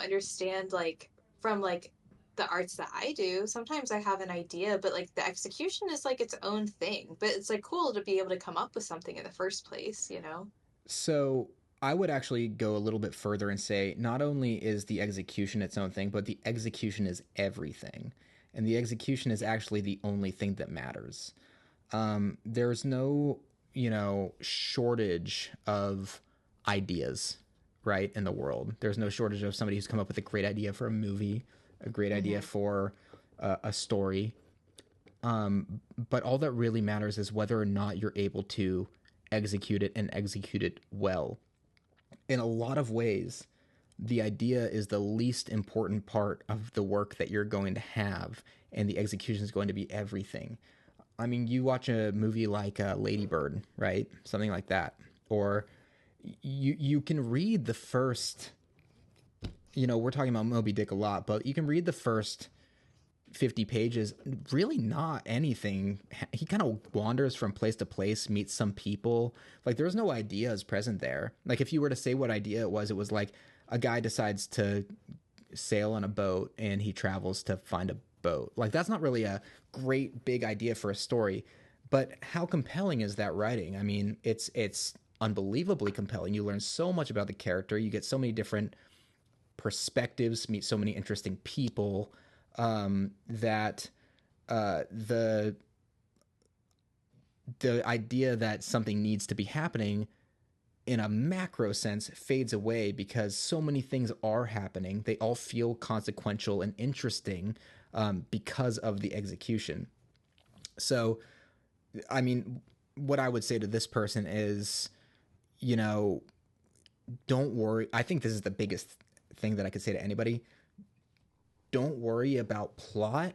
understand like from like the arts that I do. Sometimes I have an idea, but like the execution is like its own thing. But it's like cool to be able to come up with something in the first place. so I would actually go a little bit further and say not only is the execution its own thing, but the execution is everything. And the execution is actually the only thing that matters. There's no, shortage of ideas, right, in the world. There's no shortage of somebody who's come up with a great idea for a movie, a great idea Hmm. for a story. But all that really matters is whether or not you're able to execute it and execute it well. In a lot of ways, the idea is the least important part of the work that you're going to have, and the execution is going to be everything. I mean, you watch a movie like Lady Bird, right? Something like that, or you can read the first. We're talking about Moby Dick a lot, but you can read the first 50 pages, really not anything. He kind of wanders from place to place, meets some people. Like, there's no ideas present there. Like, if you were to say what idea it was like a guy decides to sail on a boat and he travels to find a boat. Like, that's not really a great big idea for a story. But how compelling is that writing? I mean, it's unbelievably compelling. You learn so much about the character. You get so many different perspectives, meet so many interesting people, that the idea that something needs to be happening in a macro sense fades away because so many things are happening. They all feel consequential and interesting, because of the execution. So, I mean, what I would say to this person is, you know, don't worry. I think this is the biggest thing that I could say to anybody. Don't worry about plot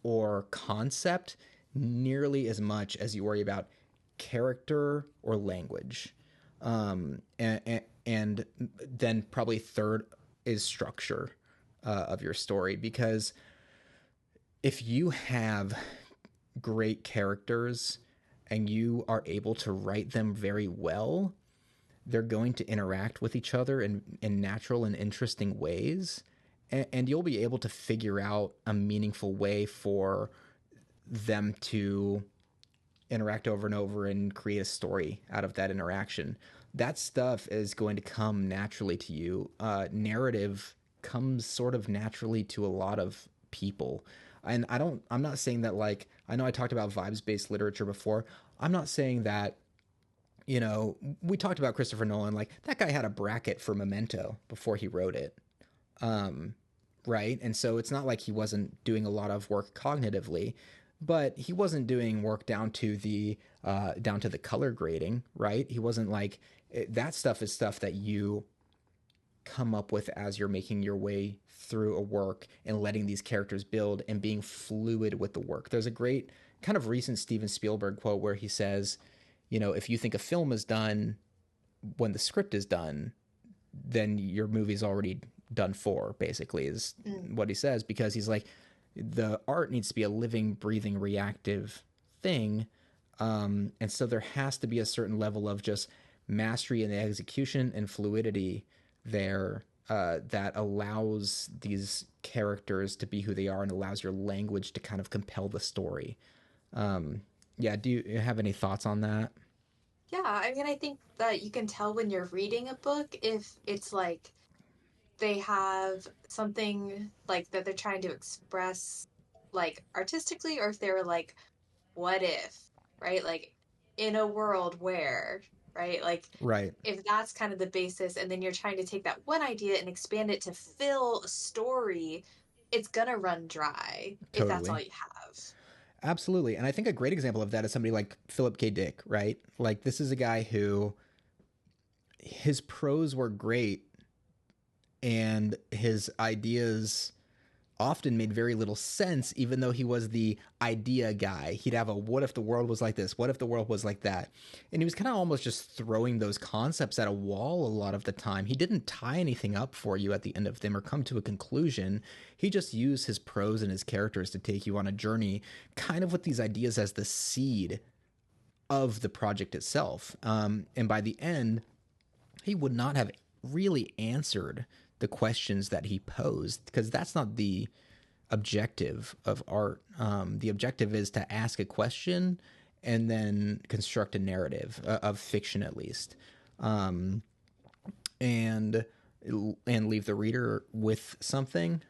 or concept nearly as much as you worry about character or language. And then probably third is structure of your story. Because if you have great characters and you are able to write them very well, they're going to interact with each other in natural and interesting ways. And you'll be able to figure out a meaningful way for them to interact over and over and create a story out of that interaction. That stuff is going to come naturally to you. Narrative comes sort of naturally to a lot of people. And I'm not saying that, like, I know I talked about vibes based literature before. I'm not saying that, we talked about Christopher Nolan, like, that guy had a bracket for Memento before he wrote it. Um, right? And so it's not like he wasn't doing a lot of work cognitively, but he wasn't doing work down to the color grading, right? He wasn't like that stuff is stuff that you come up with as you're making your way through a work and letting these characters build and being fluid with the work. There's a great kind of recent Steven Spielberg quote where he says, if you think a film is done when the script is done, then your movie's already done for, basically, is Mm. what he says, because he's like, the art needs to be a living, breathing, reactive thing. And so there has to be a certain level of just mastery in the execution and fluidity there, that allows these characters to be who they are and allows your language to kind of compel the story. Yeah, do you have any thoughts on that? Yeah, I mean, I think that you can tell when you're reading a book if it's like they have something like that they're trying to express like artistically, or if they were like, what if, right? Like in a world where, right? Like Right. if that's kind of the basis, and then you're trying to take that one idea and expand it to fill a story, it's gonna run dry if that's all Totally. you have. Absolutely. And I think a great example of that is somebody like Philip K. Dick, right? Like, this is a guy who his prose were great and his ideas often made very little sense, even though he was the idea guy. He'd have a what if the world was like this? What if the world was like that? And he was kind of almost just throwing those concepts at a wall a lot of the time. He didn't tie anything up for you at the end of them or come to a conclusion. He just used his prose and his characters to take you on a journey, kind of with these ideas as the seed of the project itself. And by the end, he would not have really answered the questions that he posed, because that's not the objective of art. The objective is to ask a question and then construct a narrative of fiction, at least, and leave the reader with something.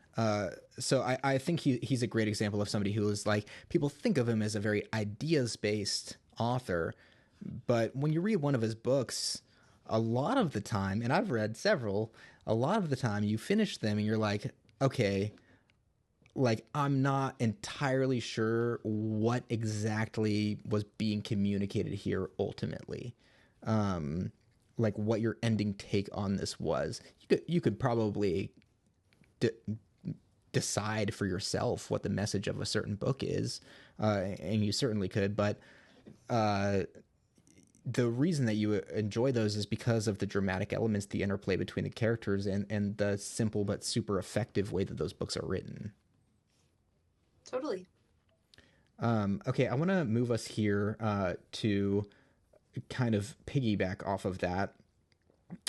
So I think he's a great example of somebody who is like, people think of him as a very ideas based author, but when you read one of his books, a lot of the time, and I've read several, a lot of the time you finish them and you're like, okay, like I'm not entirely sure what exactly was being communicated here ultimately. Like what your ending take on this was. You could probably d- decide for yourself what the message of a certain book is, and you certainly could, but uh, the reason that you enjoy those is because of the dramatic elements, the interplay between the characters, and the simple but super effective way that those books are written. Totally. Okay, I want to move us here to kind of piggyback off of that,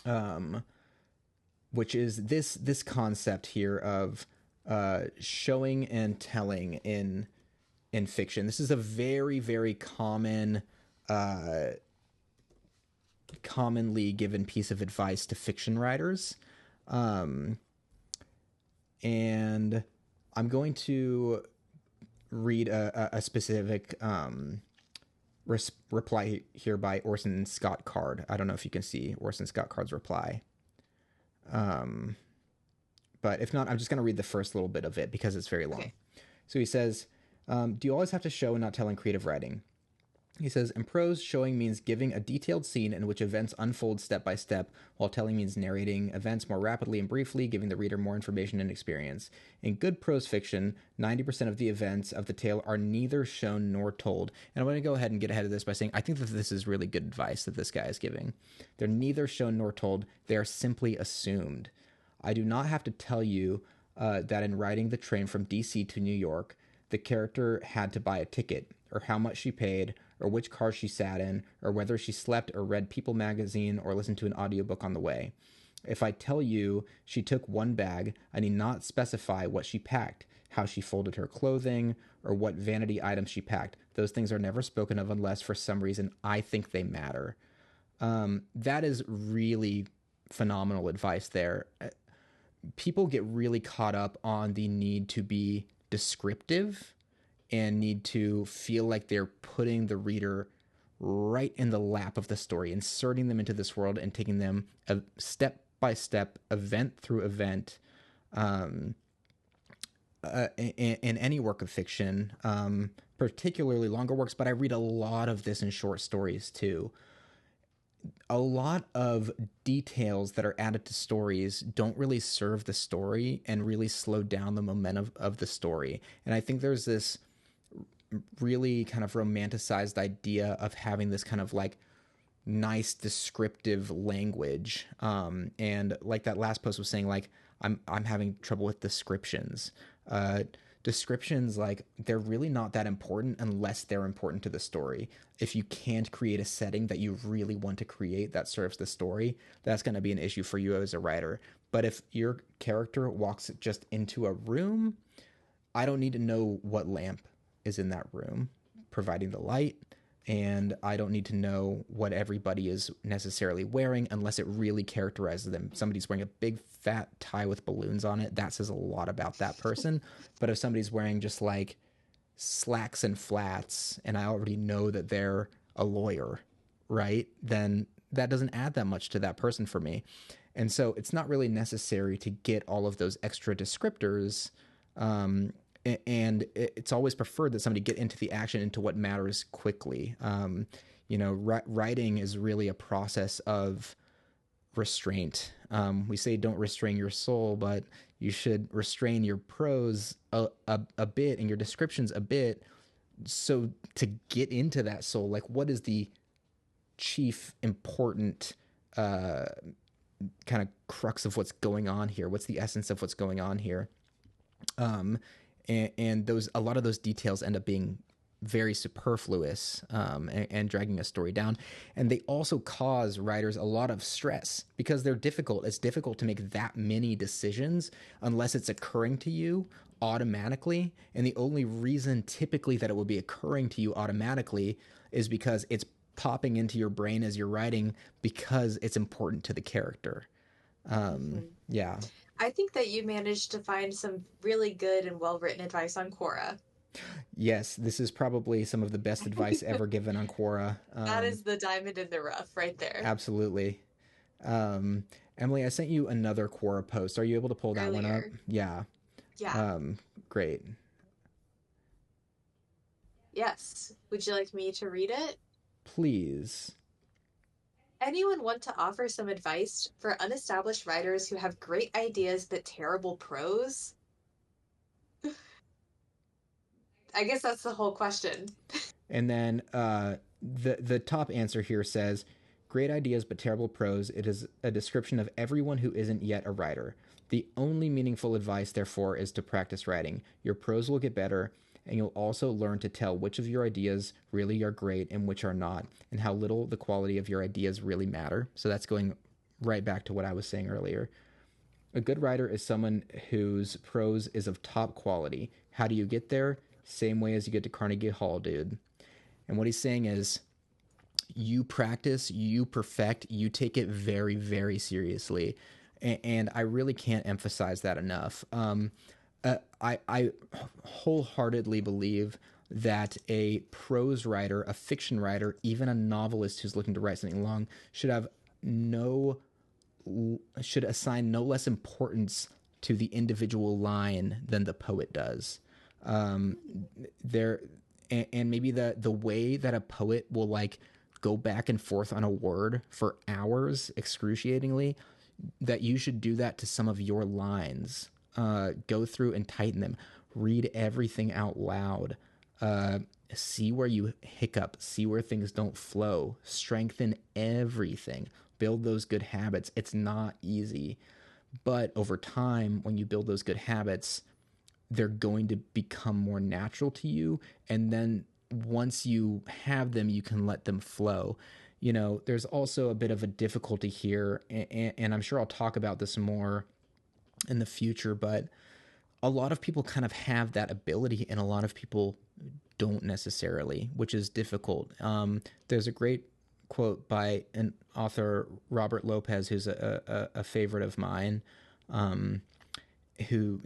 um, which is this concept here of showing and telling in fiction. This is a very very common commonly given piece of advice to fiction writers. Um, and I'm going to read a specific reply here by Orson Scott Card. I don't know if you can see Orson Scott Card's reply. Um, but if not, I'm just going to read the first little bit of it because it's very long. Okay. So he says, do you always have to show and not tell in creative writing? He says, in prose, showing means giving a detailed scene in which events unfold step by step, while telling means narrating events more rapidly and briefly, giving the reader more information and experience. In good prose fiction, 90% of the events of the tale are neither shown nor told. And I'm going to go ahead and get ahead of this by saying I think that this is really good advice that this guy is giving. They're neither shown nor told, they are simply assumed. I do not have to tell you that in riding the train from DC to New York, the character had to buy a ticket, or how much she paid, or which car she sat in, or whether she slept or read People magazine or listened to an audiobook on the way. If I tell you she took one bag, I need not specify what she packed, how she folded her clothing, or what vanity items she packed. Those things are never spoken of unless, for some reason, I think they matter. That is really phenomenal advice there. People get really caught up on the need to be descriptive and need to feel like they're putting the reader right in the lap of the story, inserting them into this world and taking them a step by step, event through event, in any work of fiction, particularly longer works, but I read a lot of this in short stories too. A lot of details that are added to stories don't really serve the story and really slow down the momentum of the story. And I think there's this really kind of romanticized idea of having this kind of like nice descriptive language, and like that last post was saying, like I'm having trouble with descriptions. Descriptions, like, they're really not that important unless they're important to the story. If you can't create a setting that you really want to create that serves the story, that's going to be an issue for you as a writer. But if your character walks just into a room, I don't need to know what lamp is in that room providing the light, and I don't need to know what everybody is necessarily wearing unless it really characterizes them. Somebody's wearing a big fat tie with balloons on it, that says a lot about that person. But if somebody's wearing just like slacks and flats and I already know that they're a lawyer, right? Then that doesn't add that much to that person for me. And so it's not really necessary to get all of those extra descriptors. And it's always preferred that somebody get into the action, into what matters quickly. Writing is really a process of restraint. We say don't restrain your soul, but you should restrain your prose a bit and your descriptions a bit, so to get into that soul, like what is the chief important uh, kind of crux of what's going on here? What's the essence of what's going on here? Um, and those, a lot of those details end up being very superfluous, and dragging a story down. And they also cause writers a lot of stress because they're difficult. It's difficult to make that many decisions unless it's occurring to you automatically. And the only reason typically that it would be occurring to you automatically is because it's popping into your brain as you're writing because it's important to the character. Mhm. Yeah. I think that you managed to find some really good and well-written advice on Quora. Yes, this is probably some of the best advice ever given on Quora. That is the diamond in the rough right there. Absolutely. Um, Emily, I sent you another Quora post. Are you able to pull that one up? Earlier. Yeah. Yeah. Um, Great. Yes. Would you like me to read it? Please. Anyone want to offer some advice for unestablished writers who have great ideas but terrible prose? I guess that's the whole question. And then the top answer here says, "Great ideas but terrible prose. It is a description of everyone who isn't yet a writer. The only meaningful advice, therefore, is to practice writing. Your prose will get better, and you'll also learn to tell which of your ideas really are great and which are not, and how little the quality of your ideas really matter." So that's going right back to what I was saying earlier. "A good writer is someone whose prose is of top quality. How do you get there? Same way as you get to Carnegie Hall, dude." And what he's saying is, you practice, you perfect, you take it very, very seriously. And I really can't emphasize that enough. I wholeheartedly believe that a prose writer, a fiction writer, even a novelist who's looking to write something long should have no should assign no less importance to the individual line than the poet does. Um, there and maybe the way that a poet will like go back and forth on a word for hours excruciatingly, that you should do that to some of your lines. Go through and tighten them. Read everything out loud. uh, See where you hiccup, see where things don't flow, strengthen everything, build those good habits. It's not easy, but over time, when you build those good habits, they're going to become more natural to you. And then once you have them, you can let them flow. You know, there's also a bit of a difficulty here, and I'm sure I'll talk about this more in the future, but a lot of people kind of have that ability, and a lot of people don't necessarily, which is difficult. There's a great quote by an author, Robert Lopez, who's a favorite of mine, um, who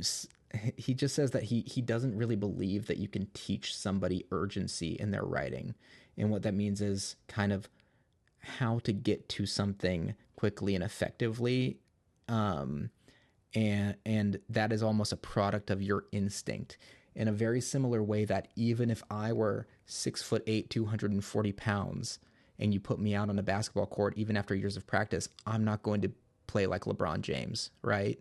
he just says that he doesn't really believe that you can teach somebody urgency in their writing, and what that means is kind of how to get to something quickly and effectively. Um, and that is almost a product of your instinct, in a very similar way that even if I were 6'8", 240 pounds, and you put me out on a basketball court, even after years of practice, I'm not going to play like LeBron James, right?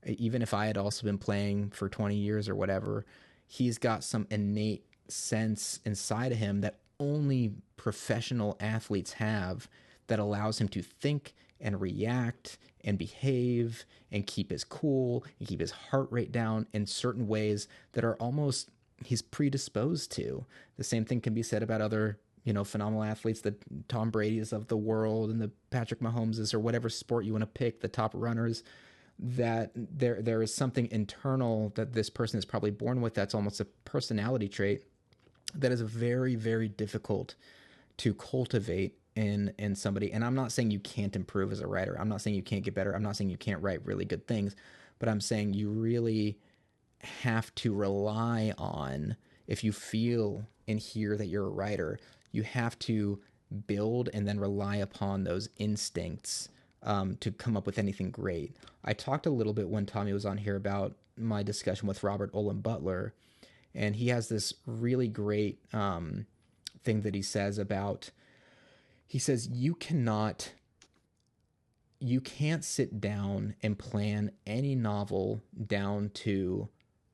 Even if I had also been playing for 20 years or whatever, he's got some innate sense inside of him that only professional athletes have, that allows him to think and react and behave and keep his cool and keep his heart rate down in certain ways that are almost he's predisposed to. The same thing can be said about other, you know, phenomenal athletes, the Tom Brady's of the world and the Patrick Mahomeses, or whatever sport you want to pick, the top runners, that there is something internal that this person is probably born with, that's almost a personality trait that is very, very difficult to cultivate in somebody. And I'm not saying you can't improve as a writer. I'm not saying you can't get better. I'm not saying you can't write really good things, but I'm saying you really have to rely on, if you feel and hear that you're a writer, you have to build and then rely upon those instincts, to come up with anything great. I talked a little bit when Tommy was on here about my discussion with Robert Olin Butler, and he has this really great thing that he says about, he says, you can't sit down and plan any novel down to,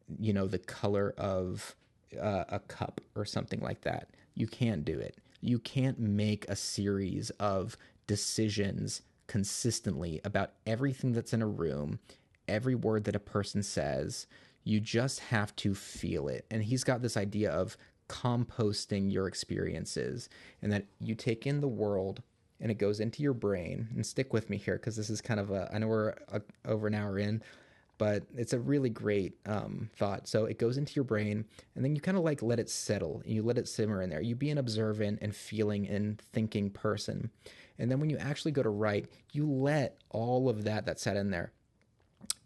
the color of a cup or something like that. You can't do it. You can't make a series of decisions consistently about everything that's in a room, every word that a person says. You just have to feel it. And he's got this idea of composting your experiences, and that you take in the world and it goes into your brain. And stick with me here because this is kind of I know we're over an hour in, but it's a really great thought. So it goes into your brain, and then you kind of like let it settle and you let it simmer in there. You be an observant and feeling and thinking person. And then when you actually go to write, you let all of that sat in there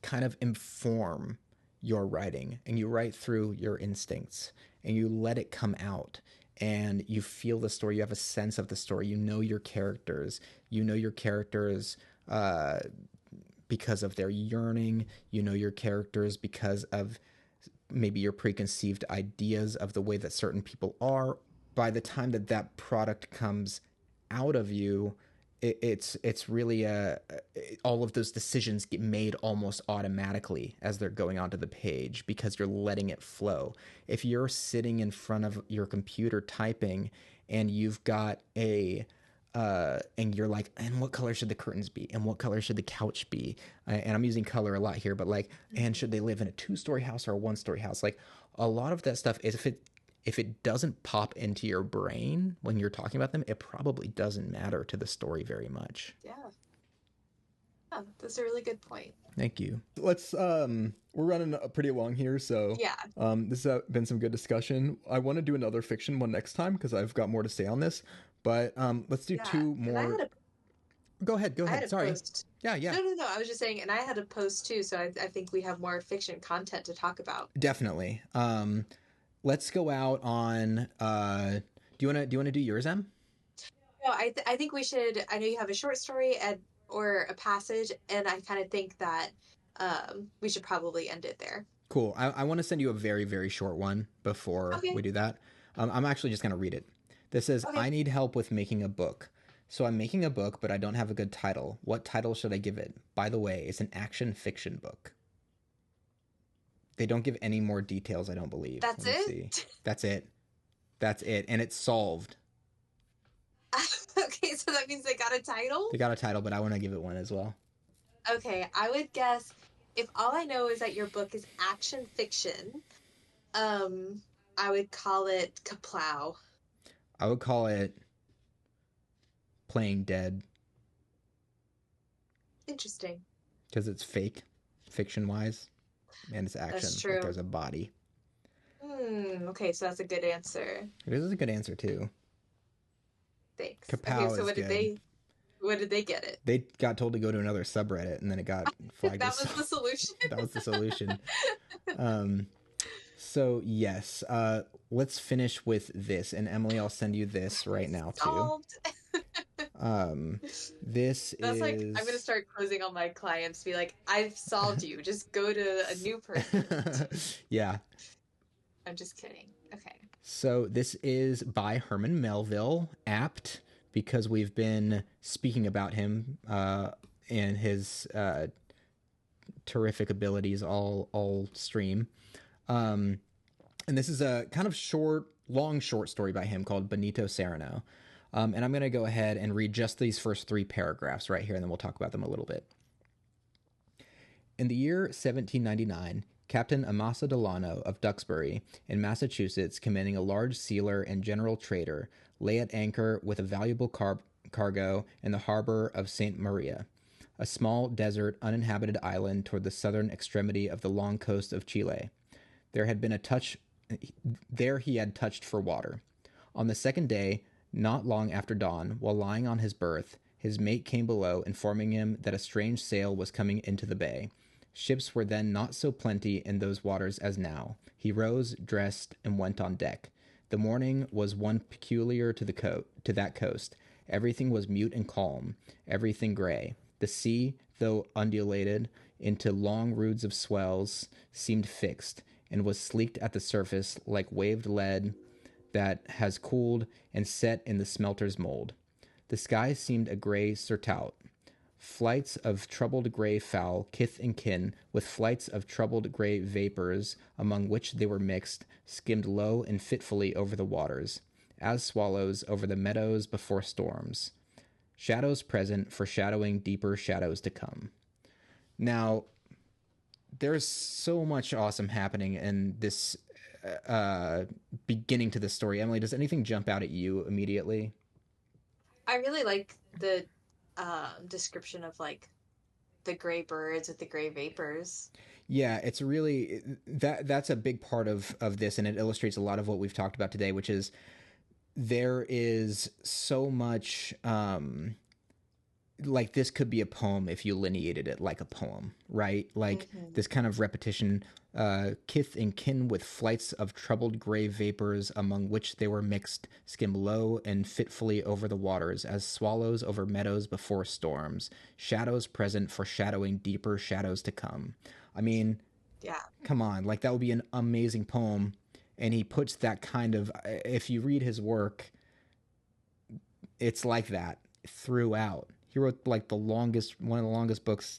kind of inform your writing, and you write through your instincts and you let it come out, and you feel the story. You have a sense of the story. You know your characters. Uh, because of their yearning. You know your characters because of maybe your preconceived ideas of the way that certain people are. By the time that product comes out of you, it's really all of those decisions get made almost automatically as they're going onto the page because you're letting it flow. If you're sitting in front of your computer typing and you've got and you're like, and what color should the curtains be? And what color should the couch be? And I'm using color a lot here, but like, and should they live in a 2-story house or a 1-story house? Like, a lot of that stuff is if it doesn't pop into your brain when you're talking about them, it probably doesn't matter to the story very much. Yeah. Oh, that's a really good point. Thank you. Let's we're running pretty long here, so Yeah. This has been some good discussion. I want to do another fiction one next time because I've got more to say on this. But let's do Yeah. two And more. Go ahead. I had a Sorry. post. Yeah. No. I was just saying, and I had a post too, so I think we have more fiction content to talk about. Definitely. Let's go out on. Do you want to do yours, Em? No, I think we should. I know you have a short story or a passage, and I kind of think that we should probably end it there. Cool. I want to send you a very, very short one before Okay. we do that. I'm actually just going to read it. This says, Okay. I need help with making a book. So I'm making a book, but I don't have a good title. What title should I give it? By the way, it's an action fiction book. They don't give any more details, I don't believe. That's Let me it? see. That's it. And it's solved. Okay, so that means they got a title? They got a title, but I want to give it one as well. Okay, I would guess if all I know is that your book is action fiction, I would call it Kaplow. I would call it Playing Dead. Interesting. Because it's fake, fiction-wise, and it's action. That's true. Like there's a body. Okay, so that's a good answer. It is a good answer, too. Thanks. Kapow Okay, so is good. what did they get it? They got told to go to another subreddit, and then it got flagged. That was the solution. That was the solution. So yes, let's finish with this, and Emily, I'll send you this right now too. This That's is like, I'm gonna start closing all my clients, be like, I've solved you. Just go to a new person. Yeah. I'm just kidding. Okay. So this is by Herman Melville, apt because we've been speaking about him and his terrific abilities all stream. And this is a kind of long short story by him called Benito Serrano. And I'm going to go ahead and read just these first 3 paragraphs right here, and then we'll talk about them a little bit. In the year 1799, Captain Amasa Delano of Duxbury in Massachusetts, commanding a large sealer and general trader, lay at anchor with a valuable cargo in the harbor of St. Maria, a small desert uninhabited island toward the southern extremity of the long coast of Chile. There he had touched for water. On the second day, not long after dawn, while lying on his berth, his mate came below, informing him that a strange sail was coming into the bay. Ships were then not so plenty in those waters as now. He rose, dressed, and went on deck. The morning was one peculiar to that coast. Everything was mute and calm, everything gray. The sea, though undulated into long roods of swells, seemed fixed, and was sleeked at the surface like waved lead that has cooled and set in the smelter's mold. The sky seemed a gray surtout, Flights of troubled grey fowl, kith and kin, with flights of troubled grey vapours, among which they were mixed, skimmed low and fitfully over the waters, as swallows over the meadows before storms. Shadows present, foreshadowing deeper shadows to come. Now, there's so much awesome happening in this beginning to the story. Emily, does anything jump out at you immediately? I really like the description of like the gray birds with the gray vapors. Yeah, it's really that's a big part of this, and it illustrates a lot of what we've talked about today, which is there is so much like this could be a poem if you lineated it like a poem, right? Like Hmm. this kind of repetition, kith and kin with flights of troubled gray vapors, among which they were mixed, skim low and fitfully over the waters, as swallows over meadows before storms, shadows present foreshadowing deeper shadows to come. I mean, Yeah. come on, like that would be an amazing poem. And he puts that kind of, if you read his work, it's like that throughout. He wrote like one of the longest books,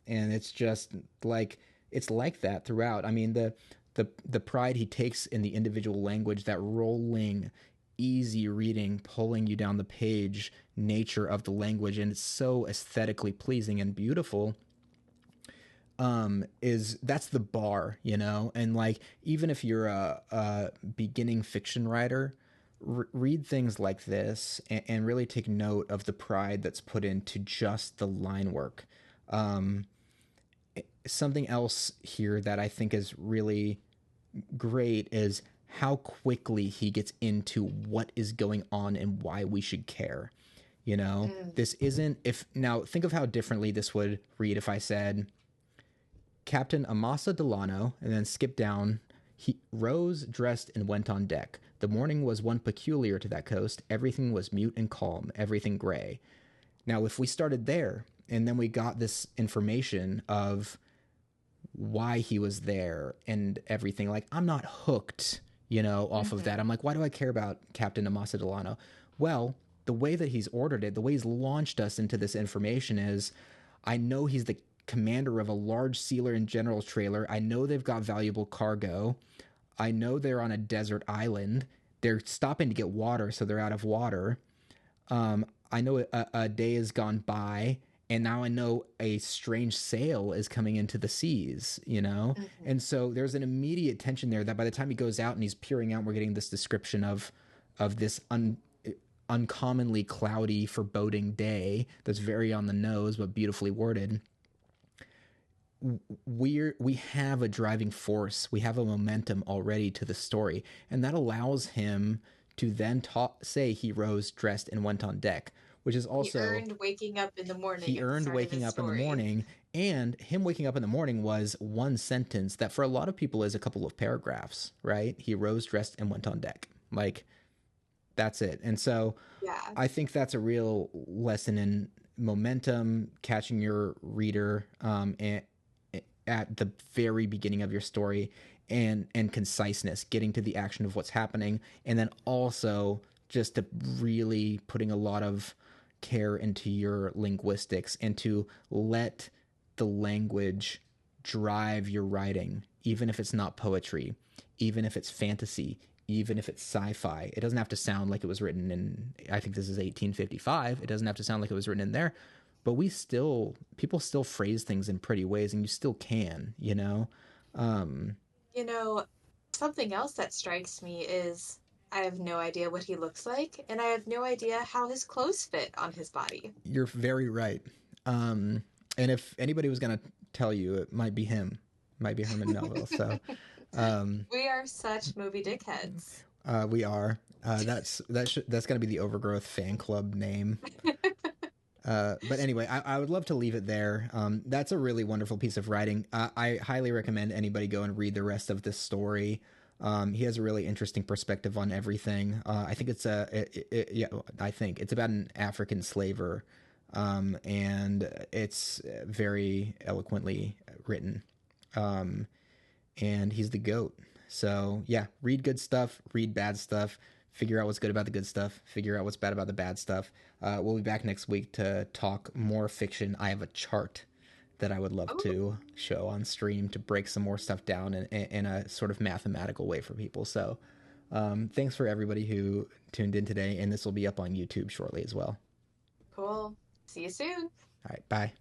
and it's just like it's like that throughout. I mean, the pride he takes in the individual language, that rolling, easy reading, pulling you down the page nature of the language, and it's so aesthetically pleasing and beautiful. Is that's the bar, you know? And like, even if you're a beginning fiction writer, read things like this and really take note of the pride that's put into just the line work. Um, Something else here that I think is really great is how quickly he gets into what is going on and why we should care. You know, Mm. this isn't if now think of how differently this would read if I said Captain Amasa Delano, and then skip down. He rose, dressed, and went on deck. The morning was one peculiar to that coast. Everything was mute and calm, everything gray. Now, if we started there, and then we got this information of why he was there and everything, like, I'm not hooked, you know, off of that. Hmm. I'm like, why do I care about Captain Amasa Delano? Well, the way that he's ordered it, the way he's launched us into this information is I know he's the commander of a large sealer and general trailer. I know they've got valuable cargo. I know they're on a desert island. They're stopping to get water, so they're out of water. I know a day has gone by, and now I know a strange sail is coming into the seas, you know? Hmm. And so there's an immediate tension there that by the time he goes out and he's peering out, we're getting this description of this uncommonly cloudy, foreboding day that's very on the nose but beautifully worded. We have a driving force, we have a momentum already to the story, and that allows him to then say he rose, dressed, and went on deck, which is He also earned waking up in the morning he at the earned start of waking his up in the story. morning. And him waking up in the morning was one sentence that for a lot of people is a couple of paragraphs, right? He rose, dressed, and went on deck. Like, that's it. And so Yeah. I think that's a real lesson in momentum, catching your reader, and at the very beginning of your story, and conciseness, getting to the action of what's happening, and then also just to really putting a lot of care into your linguistics and to let the language drive your writing, even if it's not poetry, even if it's fantasy, even if it's sci-fi. It doesn't have to sound like it was written in, I think this is 1855. It doesn't have to sound like it was written in there, but people still phrase things in pretty ways, and you still can, you know. Um, You know, something else that strikes me is I have no idea what he looks like, and I have no idea how his clothes fit on his body. you're very right. Um, and if anybody was gonna tell you, it might be him, it might be Herman Melville. So um, We are such Moby Dick heads. we are. That's gonna be the Overgrowth fan club name. But anyway, I would love to leave it there. That's a really wonderful piece of writing. I highly recommend anybody go and read the rest of this story. He has a really interesting perspective on everything. I think yeah, I think it's about an African slaver, and it's very eloquently written. Um, and he's the goat. So yeah, read good stuff, read bad stuff, figure out what's good about the good stuff, figure out what's bad about the bad stuff. We'll be back next week to talk more fiction. I have a chart that I would love Oh, to show on stream to break some more stuff down in a sort of mathematical way for people. So, thanks for everybody who tuned in today, and this will be up on YouTube shortly as well. cool. See you soon. All right, bye.